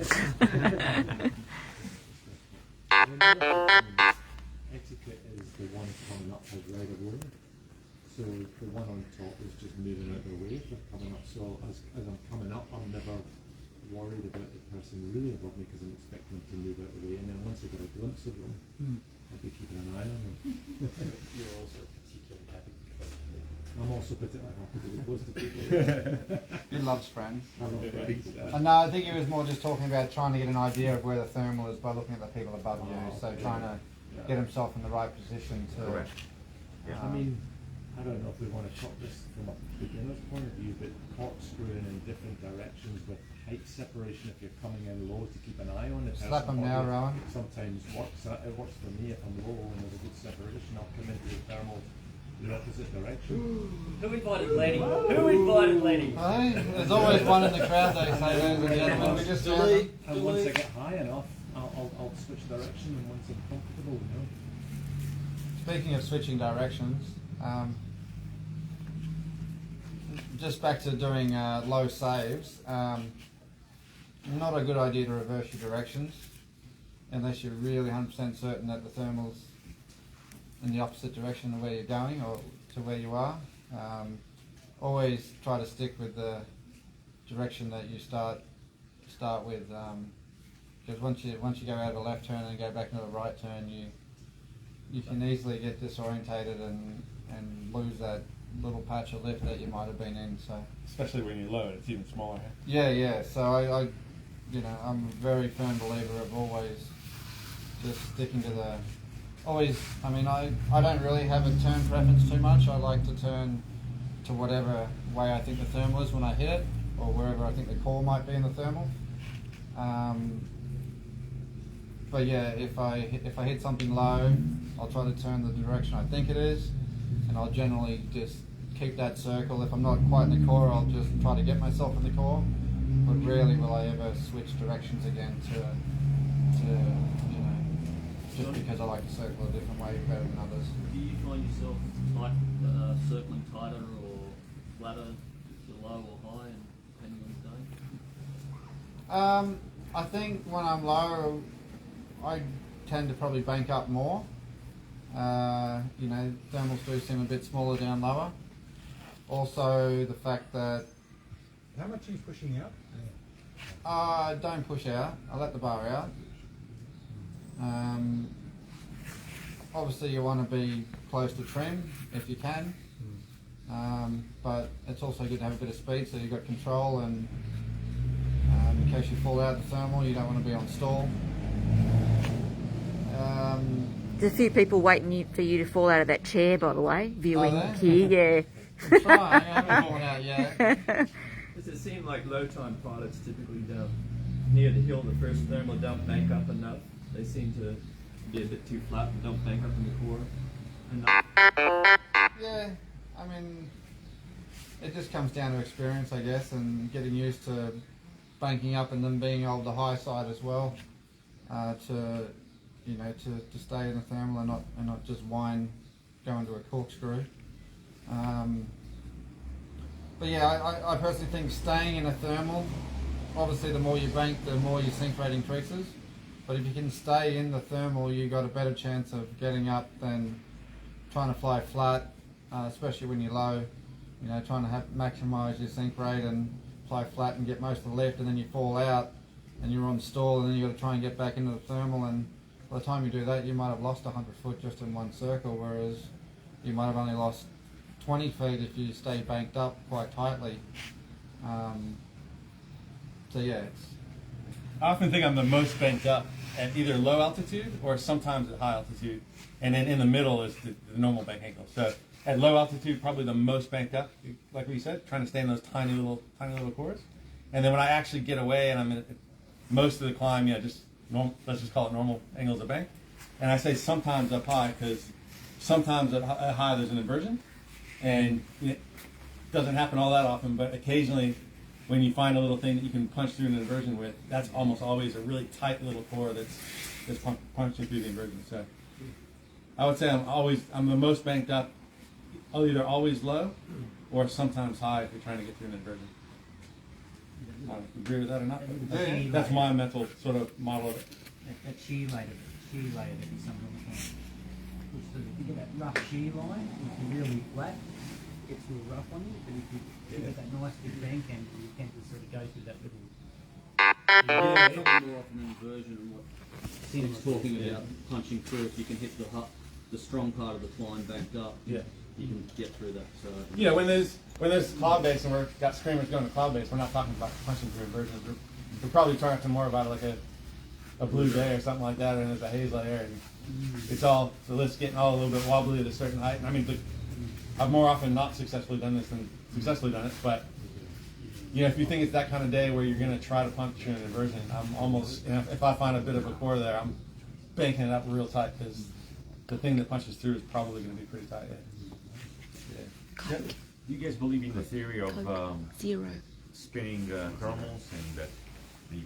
Etiquette is the one coming up as right of way. So the one on top is just moving out of the way if they're coming up. So as I'm coming up, I'm never worried about the person really above me because I'm expecting them to move out of the way. And then once I get a glimpse of them, I'll be keeping an eye on them. You're also particularly happy. I'm also particularly happy to be close to people. He loves friends. I love friends. No, I think he was more just talking about trying to get an idea of where the thermal is by looking at the people above you. So trying to get himself in the right position to. Correct. Yeah. I mean, I don't know if we want to talk this from a beginner's point of view, but corkscrewing in different directions with height separation if you're coming in low to keep an eye on the person. Slap him now, Rowan. Sometimes works. It works for me if I'm low and there's a good separation. I'll come into the thermal the opposite direction. Who invited Lenny? Who invited Lenny? Hey, there's always one in the crowd, they say, ladies and gentlemen. We just and once I get high enough, I'll switch direction, and once I'm comfortable, you know. Speaking of switching directions, just back to doing low saves, not a good idea to reverse your directions unless you're really 100% certain that the thermal's in the opposite direction of where you're going or to where you are. Always try to stick with the direction that you start with, because once you go out of a left turn and go back into a right turn, you can easily get disorientated and lose that little patch of lift that you might have been in. So especially when you're low, it's even smaller. Yeah. So I I'm a very firm believer of always just sticking to the. Always, I mean, I don't really have a turn preference too much. I like to turn to whatever way I think the thermal is when I hit it, or wherever I think the core might be in the thermal. But yeah, if I hit something low, I'll try to turn the direction I think it is, and I'll generally just keep that circle. If I'm not quite in the core, I'll just try to get myself in the core. But rarely will I ever switch directions again to just because I like to circle a different way better than others. Do you find yourself circling tighter or flatter to low or high, and depending on the day? I think when I'm low, I tend to probably bank up more. You know, thermals do seem a bit smaller down lower. Also, the fact that How much are you pushing out? I don't push out. I let the bar out. Obviously, you want to be close to trim if you can, but it's also good to have a bit of speed so you've got control, and in case you fall out the thermal, you don't want to be on stall. There's a few people waiting for you to fall out of that chair, by the way, viewing there? here, I'm trying, I haven't fallen out yet. Does it seem like low time pilots typically don't, near the hill, the first thermal don't bank up enough? They seem to be a bit too flat and don't bank up in the core enough. Yeah, I mean, it just comes down to experience, I guess, and getting used to banking up and then being able to high side as well, to you know, to stay in the thermal and not just whine, go into a corkscrew. But yeah, I personally think staying in a thermal, obviously the more you bank, the more your sink rate increases. But if you can stay in the thermal, you've got a better chance of getting up than trying to fly flat, especially when you're low. You know, trying to maximise your sink rate and fly flat and get most of the lift, and then you fall out and you're on stall, and then you've got to try and get back into the thermal, and by the time you do that, you might have lost 100 foot just in one circle, whereas you might have only lost 20 feet if you stay banked up quite tightly. So yeah, I often think I'm the most banked up at either low altitude or sometimes at high altitude, and then in the middle is the normal bank angle. So at low altitude, probably the most banked up, like we said, trying to stay in those tiny little cores. And then when I actually get away and I'm in most of the climb, you know, just normal, let's just call it normal angles of bank. And I say sometimes up high because sometimes at high there's an inversion, and it doesn't happen all that often, but occasionally when you find a little thing that you can punch through an inversion with, that's almost always a really tight little core that's punching through the inversion. So I would say I'm the most banked up, either always low or sometimes high if you're trying to get through an inversion. Agree with that or not? That's my mental sort of model of it. That shear layer that is sometimes if you get that rough shear line, if you're really flat, it gets real rough on you. But if you get that nice big bank and you tend to sort of go through that little. Yeah, probably more often an inversion, and what Tim's talking about punching through. If you can hit the strong part of the climb backed up, you can get through that. So you know, when there's cloud base and we've got screamers going to cloud base, we're not talking about punching through inversions. We're probably talking more about like a blue day or something like that, and there's a haze layer, and it's all the lift's getting all a little bit wobbly at a certain height. And I mean, I've more often not successfully done this than successfully done it, but you know, if you think it's that kind of day where you're going to try to punch through an inversion, I'm almost, you know, if I find a bit of a core there, I'm banking it up real tight because the thing that punches through is probably going to be pretty tight. Do you guys believe in the theory of Zero. spinning thermals, and that the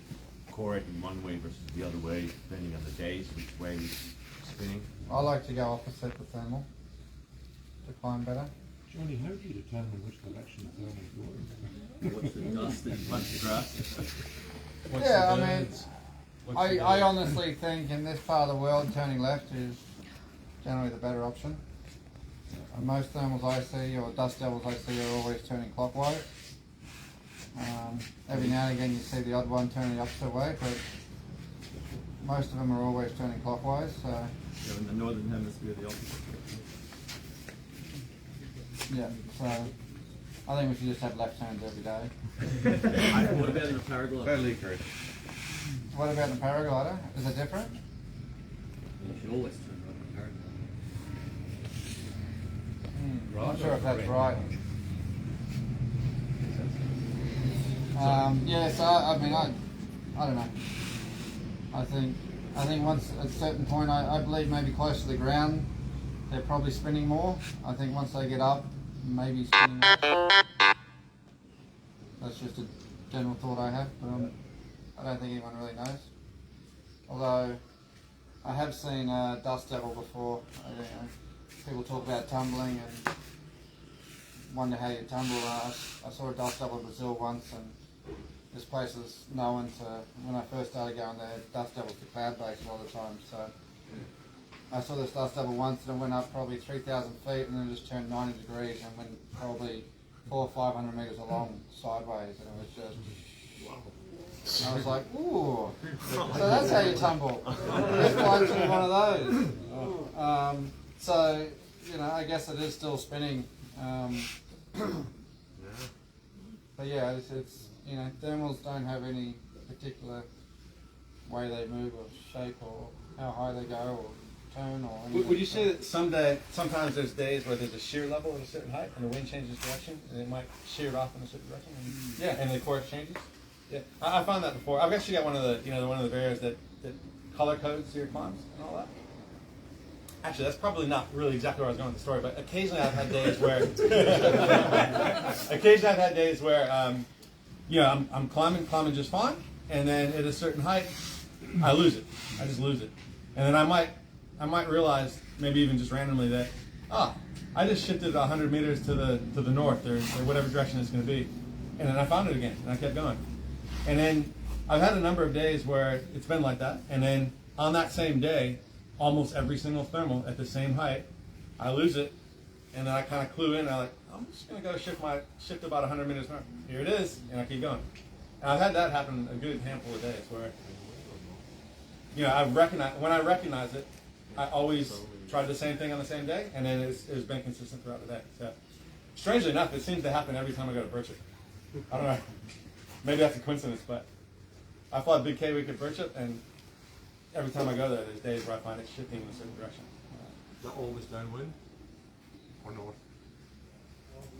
core in one way versus the other way, depending on the days, which way is spinning? I like to go opposite the thermal to climb better. Johnny, how do you determine which direction the thermal goes? watch the dust and punch the grass. Yeah, I mean, I honestly think in this part of the world, turning left is generally the better option. Most thermals I see, or dust devils I see, are always turning clockwise. Every now and again you see the odd one turning the opposite way, but most of them are always turning clockwise. So. Yeah, in the northern hemisphere, the opposite. Yeah, so I think we should just have left turns every day. What about in the paraglider? Totally correct. What about the paraglider? Is it different? You should always turn right in the paraglider. I'm not sure if that's right. Yeah, so I mean, I don't know. I think once at a certain point, I believe maybe close to the ground, they're probably spinning more. I think once they get up, maybe spinning less. That's just a general thought I have, but I don't think anyone really knows. Although I have seen Dust Devil before. You know, people talk about tumbling, and wonder how you tumble. I saw a dust devil in Brazil once, and this place is known to, when I first started going there, dust devils to cloud base all the time. So I saw this dust devil once and it went up probably 3,000 feet and then just turned 90 degrees and went probably 400 or 500 metres along sideways, and it was just, I was like, ooh, so that's how you tumble. Just flying through one of those. So, you know, I guess it is still spinning. But yeah, it's, you know, thermals don't have any particular way they move or shape or how high they go or turn or anything. Would you say that sometimes there's days where there's a shear level at a certain height and the wind changes direction and it might shear off in a certain direction? And, and the course changes? Yeah, I found that before. I've actually got one of the variables that color codes your climbs and all that. Actually, that's probably not really exactly where I was going with the story, but occasionally I've had days where, you know, I'm climbing just fine, and then at a certain height, I lose it. I just lose it, and then I might realize, maybe even just randomly, that I just shifted 100 meters to the north or whatever direction it's going to be, and then I found it again, and I kept going, and then I've had a number of days where it's been like that, and then on that same day, almost every single thermal at the same height, I lose it, and then I kind of clue in. I'm just going to go shift about 100 meters north. Here it is, and I keep going. And I've had that happen a good handful of days where, you know, when I recognize it, I always try the same thing on the same day, and then it's been consistent throughout the day. So, strangely enough, it seems to happen every time I go to Birchip. I don't know. Maybe that's a coincidence, but I fly Big K week at Birchip, and every time I go there, there's days where I find it shifting in a certain direction. Is that always downwind or north?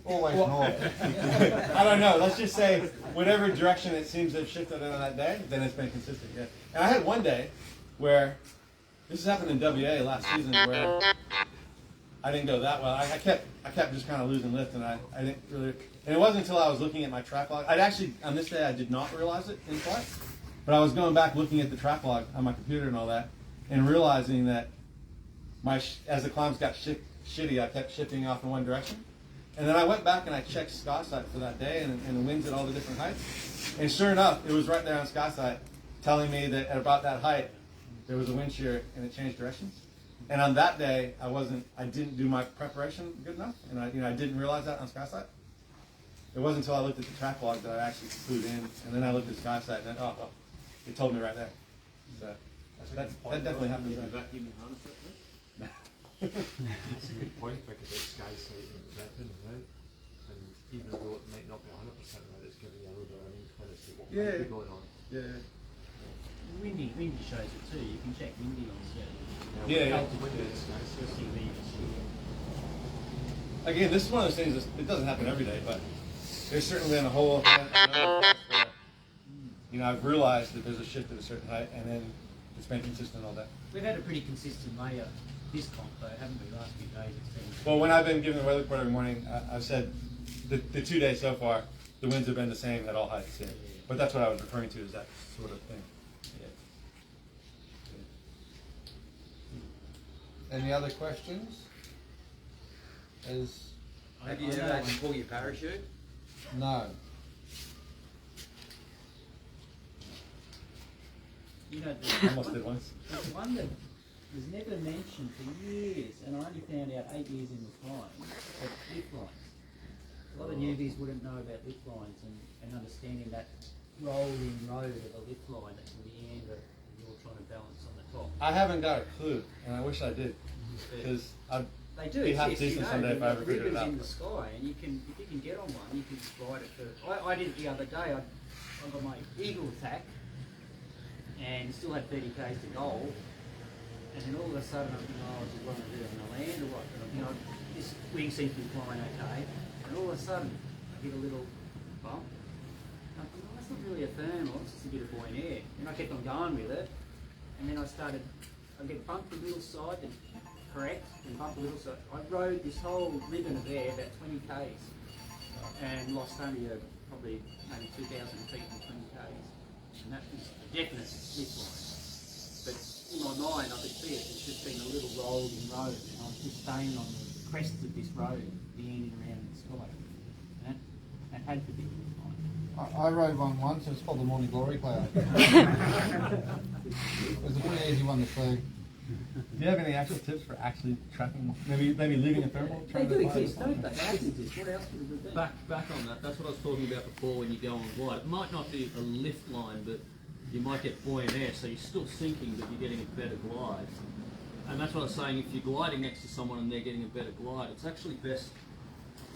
Always north. I don't know. Let's just say whatever direction it seems to have shifted in on that day, then it's been consistent. Yeah. And I had one day where this has happened in WA last season where I didn't go that well. I kept just kind of losing lift, and I didn't really. And it wasn't until I was looking at my track log. I'd actually on this day I did not realize it in flight. But I was going back looking at the track log on my computer and all that, and realizing that as the climbs got shitty, I kept shifting off in one direction. And then I went back and I checked SkySight for that day and the winds at all the different heights. And sure enough, it was right there on SkySight telling me that at about that height, there was a wind shear and it changed directions. And on that day, I didn't do my preparation good enough, and I didn't realize that on SkySight. It wasn't until I looked at the track log that I actually clued in, and then I looked at SkySight and then, it told me right there. So that definitely happens. That's a good point, because it's SkySight and prepping, right? And even though it might not be 100% right, it's giving you a little bit of an inkling as to what might be going on. Yeah. Windy shows it too. You can check windy on certain. Yeah. Again, this is one of those things that it doesn't happen every day, but there's certainly been a whole where, you know, I've realized that there's a shift at a certain height, and then it's been consistent all day. We've had a pretty consistent layer this comp though, haven't we? Last few days it's been. Well, when I've been giving the weather report every morning, I've said the 2 days so far, the winds have been the same at all heights. Yeah. But that's what I was referring to, is that sort of thing. Yeah. Any other questions? Have you ever had to pull your parachute? No. You know, almost did once. There's one that was never mentioned for years, and I only found out 8 years in the climb, of lift lines. A lot of newbies wouldn't know about lift lines and understanding that rolling road of a lift line that's meander and you're trying to balance on the top. I haven't got a clue, and I wish I did, because They do be half exist, decent someday if I ever figured it out. in the sky, and if you can get on one, you can just ride it for. I did it the other day. I got my eagle attack, and still had 30 k's to go. And then all of a sudden, I'm thinking, oh, is it going to do it on the land or what? And I'm thinking, this wing seems to be flying okay. And all of a sudden, I hit a little bump. And I'm thinking, oh, that's not really a thermal, it's just a bit of buoyant air. And I kept on going with it. And then I get bumped a little side, then correct, and bumped a little side. I rode this whole ribbon of air, about 20 k's, and lost only probably maybe 2,000 feet in 20 k's. And that was a definite slip line. But in my mind, I could see it. It's just been a little rolling road, and I was just staying on the crests of this road bending around in the sky. You know? It had to be. I rode one once. It was called the Morning Glory Cloud. It was a pretty easy one to see. Do you have any actual tips for actually tracking, maybe leaving a thermal? They do exist, don't they? They exist. What else would it be? Back on that, that's what I was talking about before when you go on glide. It might not be a lift line, but you might get buoyant air, so you're still sinking, but you're getting a better glide. And that's what I was saying, if you're gliding next to someone and they're getting a better glide, it's actually best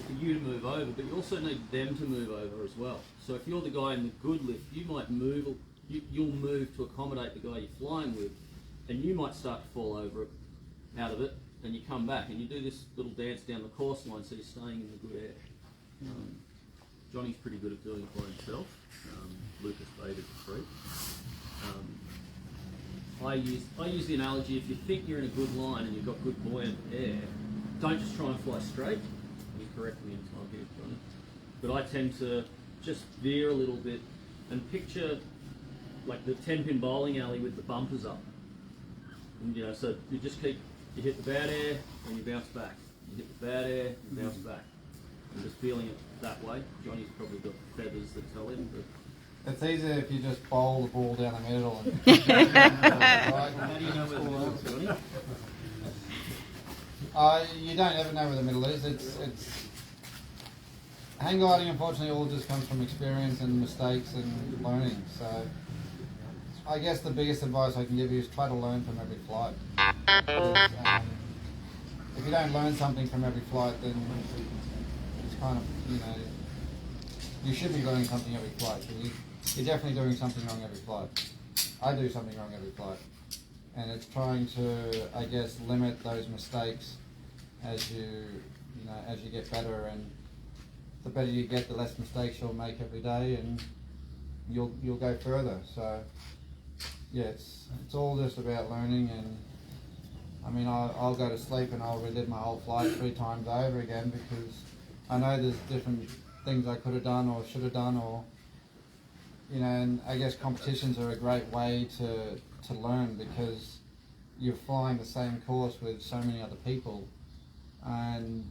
for you to move over, but you also need them to move over as well. So if you're the guy in the good lift, you might move, you'll move to accommodate the guy you're flying with, and you might start to fall over out of it, and you come back, and you do this little dance down the course line, so you're staying in the good air. Johnny's pretty good at doing it by himself. Lucas baited the free. I use the analogy, if you think you're in a good line and you've got good buoyant air, don't just try and fly straight. You correct me in time here, Johnny. But I tend to just veer a little bit and picture like the 10-pin bowling alley with the bumpers up. And, you know, so you just you hit the bad air and you bounce back. You hit the bad air, you bounce back. I'm just feeling it that way. Johnny's probably got feathers that tell him, but It's easier if you just bowl the ball down the middle. And how do you know where the middle is, Johnny? You don't ever know where the middle is. It's hang gliding, unfortunately, all just comes from experience and mistakes and learning. So I guess the biggest advice I can give you is try to learn from every flight. If you don't learn something from every flight, then it's kind of, you know, you should be learning something every flight. You're definitely doing something wrong every flight. I do something wrong every flight. And it's trying to, I guess, limit those mistakes as you get better, and the better you get, the less mistakes you'll make every day, and you'll go further. So yeah, it's all just about learning. And I mean, I'll go to sleep and I'll relive my whole flight 3 times over again, because I know there's different things I could have done or should have done, or you know. And I guess competitions are a great way to learn, because you're flying the same course with so many other people, and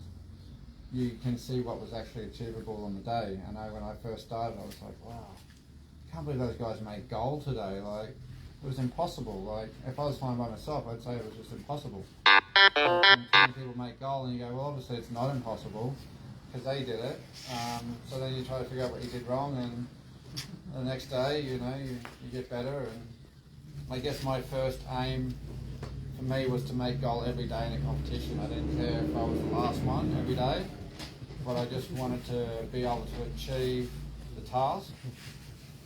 you can see what was actually achievable on the day. I know when I first started, I was like, wow, I can't believe those guys made gold today. Like, it was impossible. Like, if I was flying by myself, I'd say it was just impossible. And people make gold, and you go, well, obviously it's not impossible, because they did it. So then you try to figure out what you did wrong, and the next day, you know, you get better. And I guess my first aim for me was to make goal every day in a competition. I didn't care if I was the last one every day, but I just wanted to be able to achieve the task.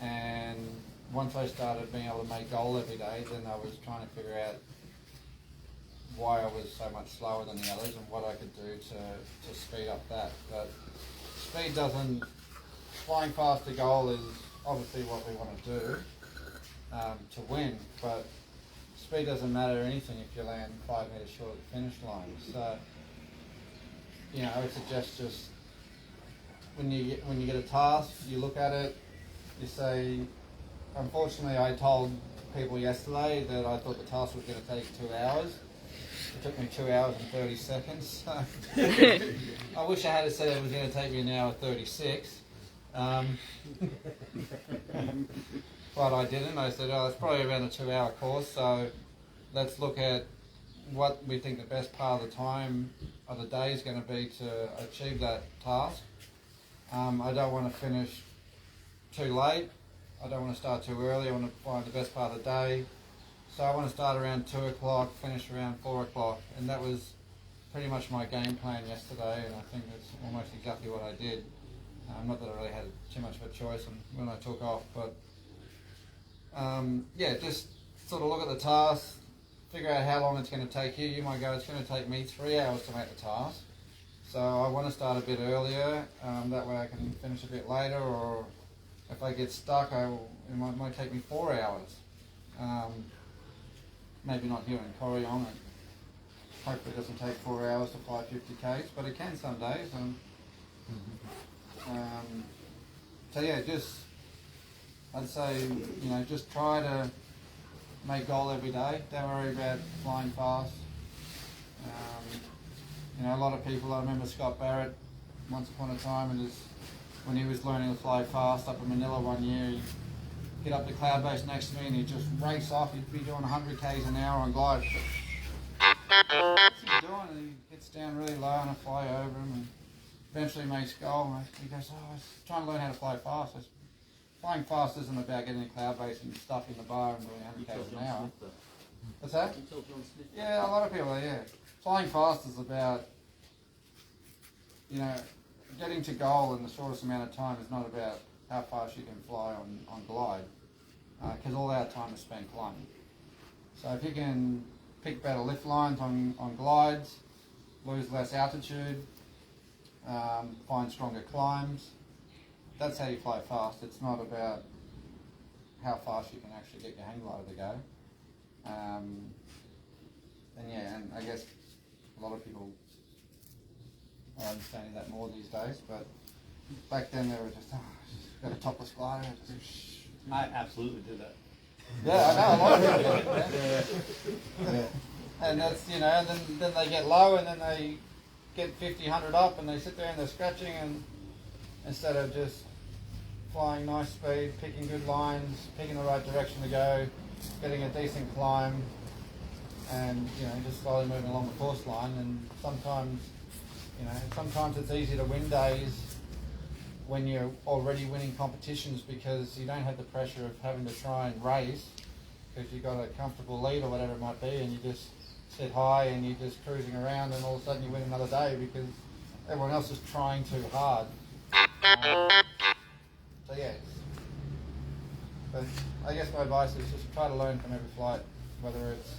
And once I started being able to make goal every day, then I was trying to figure out why I was so much slower than the others and what I could do to speed up that. But speed doesn't, flying fast to goal is obviously what we want to do to win, but speed doesn't matter anything if you land 5 metres short of the finish line. So, you know, I would suggest just when you get a task, you look at it, you say, unfortunately I told people yesterday that I thought the task was going to take 2 hours. It took me 2 hours and 30 seconds. So I wish I had said it was going to take me 1 hour 36. But I didn't. I said, oh, it's probably around a 2-hour course, so let's look at what we think the best part of the time of the day is going to be to achieve that task. I don't want to finish too late. I don't want to start too early. I want to find the best part of the day. So I want to start around 2 o'clock, finish around 4 o'clock, and that was pretty much my game plan yesterday, and I think that's almost exactly what I did. Not that I really had too much of a choice when I took off, but yeah, just sort of look at the task, figure out how long it's going to take you. You might go, it's going to take me 3 hours to make the task, so I want to start a bit earlier, that way I can finish a bit later, or if I get stuck, it might take me 4 hours. Maybe not here in Corryong, and hopefully it doesn't take 4 hours to fly 50 k's, but it can some days. So yeah, I'd say, you know, just try to make goal every day. Don't worry about flying fast. You know, a lot of people, I remember Scott Barrett once upon a time, and when he was learning to fly fast up in Manila one year, he'd get up to cloud base next to me and he'd just race off. He'd be doing 100 k's an hour on glide. What's he doing? And he gets down really low and I fly over him and eventually makes goal. And he goes, oh, I was trying to learn how to fly fast. Flying fast isn't about getting a cloud base and stuff in the bar and doing 100 k's an hour. What's that? Yeah, a lot of people, yeah. Flying fast is about, you know, getting to goal in the shortest amount of time is not about how fast you can fly on glide, because all our time is spent climbing. So if you can pick better lift lines on glides, lose less altitude, find stronger climbs, that's how you fly fast. It's not about how fast you can actually get your hang glider to go. And yeah, and I guess a lot of people are understanding that more these days, but back then they were just, got a topless glider. I absolutely did that. Yeah, I know, a lot of people do. Yeah. And that's, you know, and then they get low and then they get 50, 100 up and they sit there and they're scratching, and instead of just flying nice speed, picking good lines, picking the right direction to go, getting a decent climb, and, you know, just slowly moving along the course line. And sometimes, you know, sometimes it's easy to win days when you're already winning competitions because you don't have the pressure of having to try and race because you've got a comfortable lead or whatever it might be, and you just sit high and you're just cruising around, and all of a sudden you win another day because everyone else is trying too hard. So yeah, but I guess my advice is just try to learn from every flight, whether it's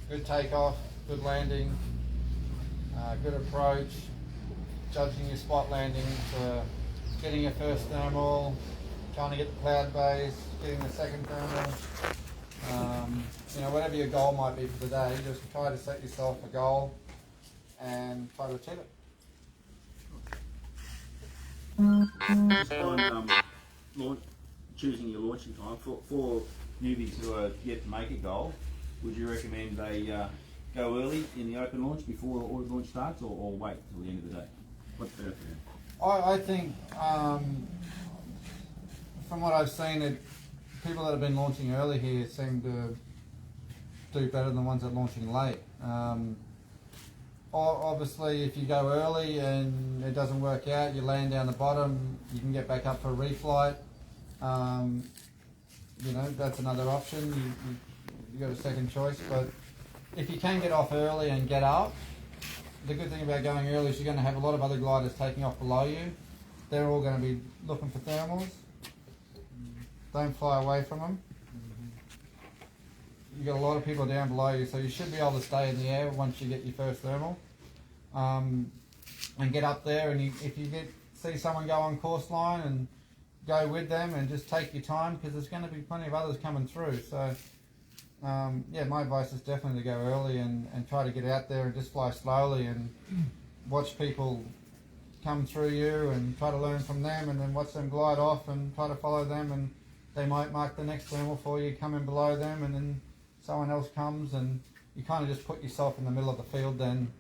good takeoff, good landing, good approach, judging your spot landing for getting your first thermal, trying to get the cloud base, getting the second thermal. You know, whatever your goal might be for the day, just try to set yourself a goal and try to achieve it. Just on choosing your launching time for newbies who are yet to make a goal, would you recommend they go early in the open launch before all the launch starts, or wait till the end of the day? What's better for you? I think from what I've seen, people that have been launching early here seem to do better than the ones that are launching late. Obviously, if you go early and it doesn't work out, you land down the bottom, you can get back up for a reflight. You know, that's another option. You've got a second choice. But if you can get off early and get up, the good thing about going early is you're going to have a lot of other gliders taking off below you. They're all going to be looking for thermals. Don't fly away from them. You've got a lot of people down below you, so you should be able to stay in the air once you get your first thermal. And get up there, and if you see someone go on course line, and go with them and just take your time, because there's going to be plenty of others coming through. So yeah, my advice is definitely to go early and try to get out there and just fly slowly and watch people come through you and try to learn from them, and then watch them glide off and try to follow them, and they might mark the next thermal for you, come in below them, and then someone else comes, and you kind of just put yourself in the middle of the field then,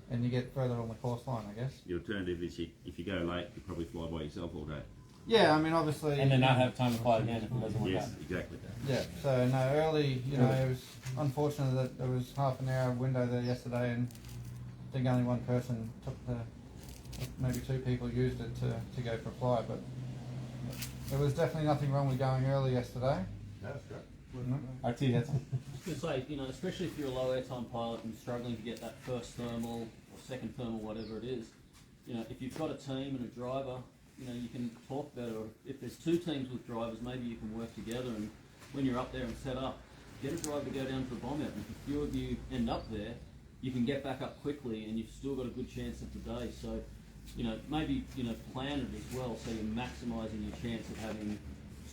and you get further on the course line, I guess. The alternative is if you go late, you probably fly by yourself all day. Yeah, I mean, obviously... And then not have time to fly again if it doesn't work out. Yes, exactly. Yeah, so no, early, you know, it was unfortunate that there was half an hour window there yesterday, and I think only one person took maybe two people used it to go for a fly, but there was definitely nothing wrong with going early yesterday. That's great. Artie, that's... I was going to say, you know, especially if you're a low airtime pilot and struggling to get that first thermal or second thermal, whatever it is, you know, if you've got a team and a driver, you know, you can talk better. If there's two teams with drivers, maybe you can work together, and when you're up there and set up, get a driver to go down to the bomb out, and if a few of you end up there, you can get back up quickly and you've still got a good chance of the day. So, you know, maybe, you know, plan it as well so you're maximising your chance of having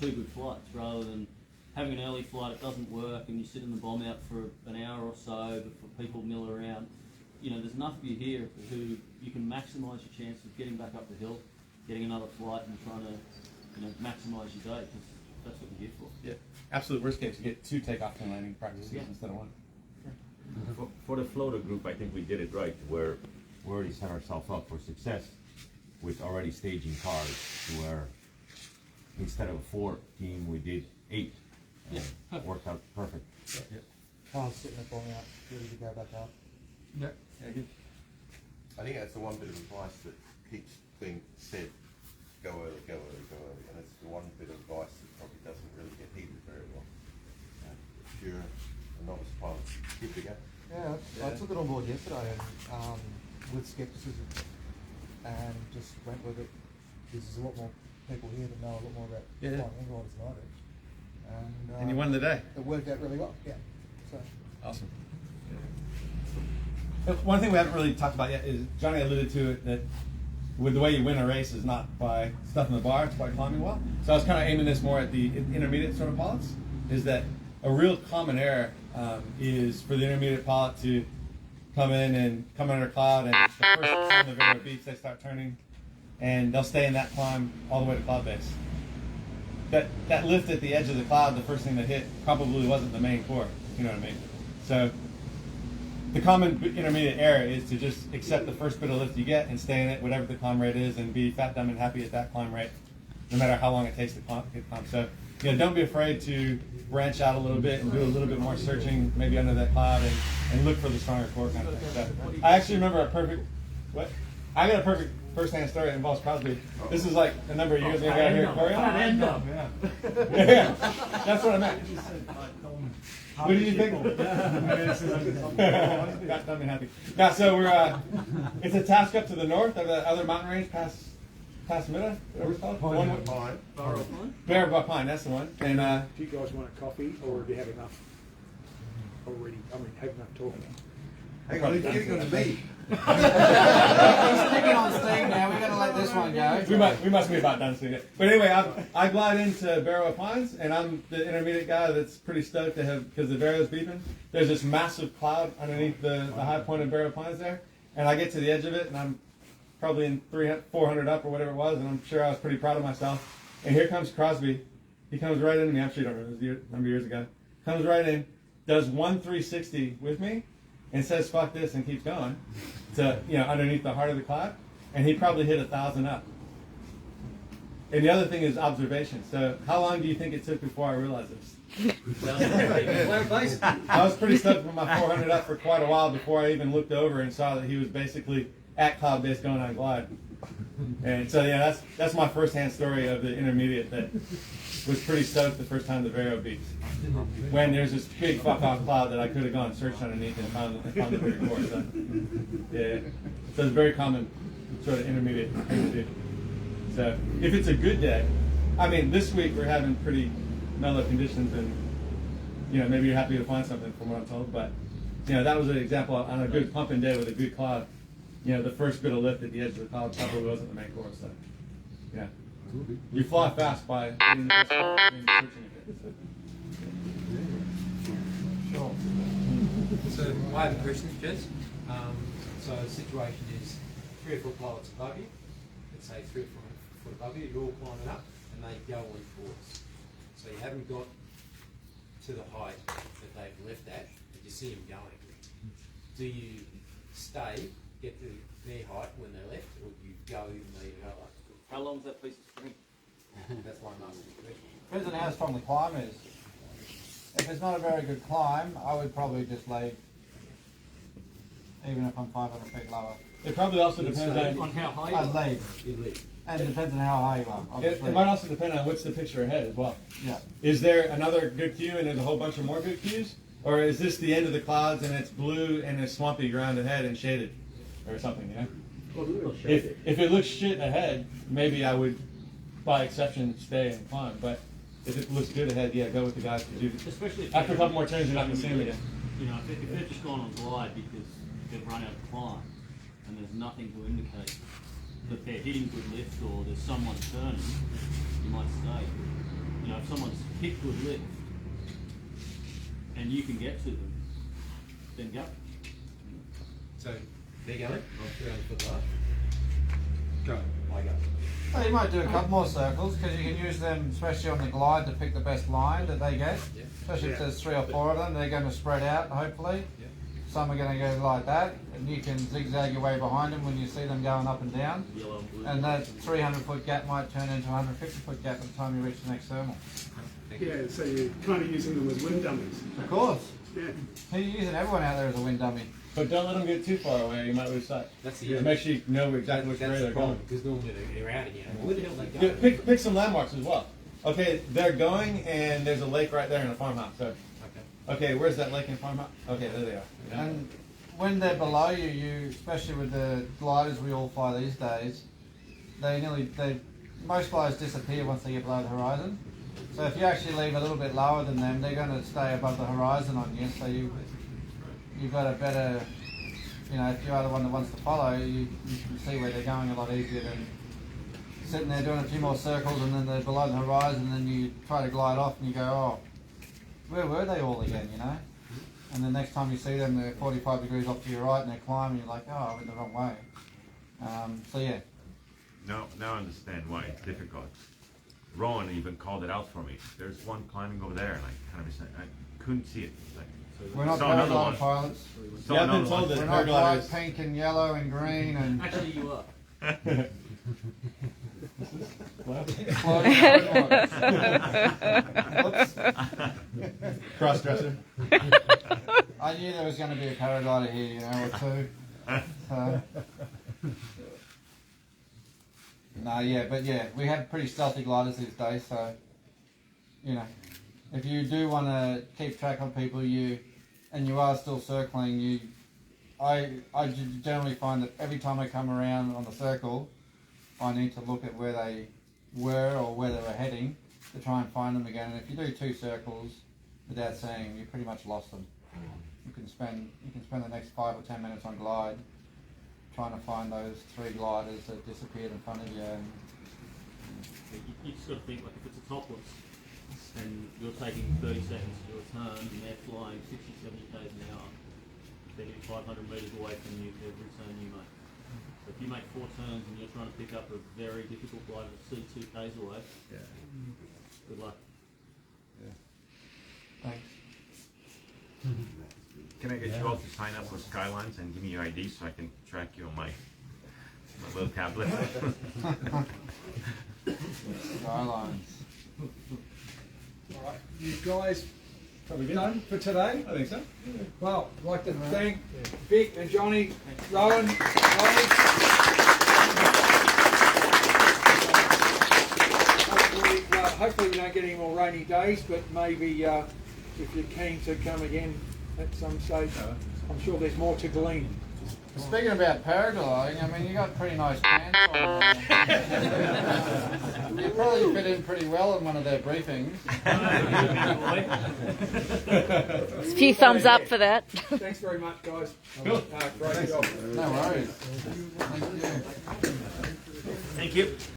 two good flights rather than having an early flight, it doesn't work, and you sit in the bomb out for an hour or so before people mill around. You know, there's enough of you here who you can maximise your chance of getting back up the hill, getting another flight, and trying to, you know, maximise your day, because that's what you're here for. Yeah, absolute worst case, you get two takeoff and landing practices instead of one. For the floater group, I think we did it right, where we already set ourselves up for success with already staging cars, where instead of a 4 team, we did 8. And it worked out perfect. Car's sitting up on out, ready to go back up. Yep. I think that's the one bit of advice that keeps being said. Go early, go early, go early. And it's the one bit of advice that probably doesn't really get heeded very well. If you're a novice pilot, give it a go. Yeah, I took it on board yesterday and with skepticism and just went with it. There's a lot more people here that know a lot more about flying wing gliders than I do. And you won the day. It worked out really well, yeah. So. Awesome. One thing we haven't really talked about yet is Johnny alluded to it, that with the way you win a race is not by stuffing the bar, it's by climbing well. So I was kind of aiming this more at the intermediate sort of pilots, is that a real common error is for the intermediate pilot to come in and come under cloud, and the first time the Vero beats, they start turning, and they'll stay in that climb all the way to cloud base. That lift at the edge of the cloud, the first thing that hit, probably wasn't the main core, you know what I mean? So the common intermediate error is to just accept the first bit of lift you get and stay in it, whatever the climb rate is, and be fat, dumb, and happy at that climb rate, no matter how long it takes to climb. So, you know, don't be afraid to branch out a little bit and do a little bit more searching, maybe under that cloud, and look for the stronger core kind of thing. So, I actually remember I got a perfect first-hand story that involves Crosby. This is like a number of years ago here at Corryong. Yeah, that's what I meant. What do you think? Got dumb and happy. Now, so we're it's a task up to the north of the other mountain range past Mida, whatever it's called. Barrow Pine, that's the one. And do you guys want a coffee, or do you have enough already? I mean, have enough talking. Hang on, who's getting on the meat? He's sticking on steam now. We're going to let this one go. We must be about done soon. But anyway, I glide into Barrow Pines, and I'm the intermediate guy that's pretty stoked to have, because the Barrow's beeping. There's this massive cloud underneath the high point of Barrow Pines there, and I get to the edge of it, and I'm probably in 400 up or whatever it was, and I'm sure I was pretty proud of myself. And here comes Crosby. He comes right into me. I'm sure you don't remember, it was a number of years ago. Comes right in, does 1-360 with me, and says fuck this and keeps going to, you know, underneath the heart of the cloud, and he probably hit 1,000 up. And the other thing is observation. So how long do you think it took before I realized this? I was pretty stoked with my 400 up for quite a while before I even looked over and saw that he was basically at cloud base going on glide. And so yeah, that's my first-hand story of the intermediate that was pretty stoked the first time the Vero beats. When there's this big fuck-off cloud that I could have gone and searched underneath and found the bigger core. So, yeah. So it's a very common sort of intermediate thing to do. So if it's a good day, I mean, this week we're having pretty mellow conditions, and you know, maybe you're happy to find something from what I'm told, but you know, that was an example on a good pumping day with a good cloud. You know, the first bit of lift at the edge of the cloud probably wasn't the main core. So, yeah. You fly fast by getting the best core and searching a bit. So. Sure. So I have a question, Jess. So the situation is 3 or 4 pilots above you, let's say 3 or 4 foot above you, you're all climbing up and they go on course. So you haven't got to the height that they've left at, but you see them going. Do you stay, get to their height when they're left, or do you go even though you go up? How long is that piece of string? That's why I'm asking the question. Depends on how strong the climb is. If it's not a very good climb, I would probably just leave, even if I'm 500 feet lower. It probably also depends on how high you I'd are. leave. You'd leave. And it depends on how high you are. It might also depend on what's the picture ahead as well. Yeah. Is there another good cue and there's a whole bunch of more good cues? Or is this the end of the clouds and it's blue and it's swampy ground ahead and shaded? Or something, you know? If it looks shit ahead, maybe I would, by exception, stay and climb. But if it looks good ahead, yeah, go with the guys to do it. Especially if after a couple more turns, you're not going to see them again. You know, if they've just gone on glide because they've run out of climb and there's nothing to indicate that they're hitting good lift or there's someone turning, you might stay. You know, if someone's hit good lift and you can get to them, then go. So they're going, I'm 300 foot low. Go. I go. Well, you might do a couple more circles, because you can use them, especially on the glide, to pick the best line that they get. Yeah. Especially if there's 3 or 4 of them, they're going to spread out, hopefully. Yeah. some are going to go like that, and you can zigzag your way behind them when you see them going up and down. And that 300-foot gap might turn into a 150-foot gap by the time you reach the next thermal. Yeah, so you're kind of using them as wind dummies. Of course. Yeah. You're using everyone out there as a wind dummy. But don't let them get too far away, you might lose sight. That's the Just make sure you know exactly which way they're going. Because normally they're out again. Where the hell are they Yeah, going? pick some landmarks as well. Okay, they're going, and there's a lake right there and a farmhouse. So, okay, where's that lake and farmhouse? Okay, there they are. And when they're below you, especially with the gliders we all fly these days, most gliders disappear once they get below the horizon. So if you actually leave a little bit lower than them, they're going to stay above the horizon on you. So you've got a better, if you are the one that wants to follow, you can see where they're going a lot easier than sitting there doing a few more circles and then they're below the horizon, and then you try to glide off and you go, oh, where were they all again, And the next time you see them, they're 45 degrees off to your right and they're climbing, you're like, oh, I went the wrong way. So yeah. Now I understand why it's difficult. Rowan even called it out for me. There's one climbing over there, and I couldn't see it. We're not saw another paraglider one. pilots. Saw another one. We're not white, pink and yellow and green and... Actually, you are. Cross-dresser. I knew there was going to be a paraglider here, or two. So. We have pretty stealthy gliders these days, so, if you do want to keep track of people and you are still circling, I generally find that every time I come around on the circle, I need to look at where they were or where they were heading to try and find them again. And if you do 2 circles without seeing them, you pretty much lost them. You can spend the next 5 or 10 minutes on glide trying to find those 3 gliders that disappeared in front of you. And you just got to think, like, if it's a topless and you're taking 30 seconds to do a turn and they're flying 60, 70 k's an hour, they're getting 500 metres away from you every turn you make. So if you make 4 turns and you're trying to pick up a very difficult glider to see 2 k's away, good luck. Thanks. Can I get you all to sign up for Skylines and give me your ID so I can track you on my little tablet? Skylines. Alright, you guys probably done for today? I think so. Well, I'd like to thank Vic and Johnny, Rowan, hopefully we don't get any more rainy days, but maybe if you're keen to come again at some stage, I'm sure there's more to glean. Speaking about paragliding, I mean, you got pretty nice pants on. You probably fit in pretty well in one of their briefings. A few thumbs up for that. Thanks very much, guys. Cool. Great job. No worries. Thank you.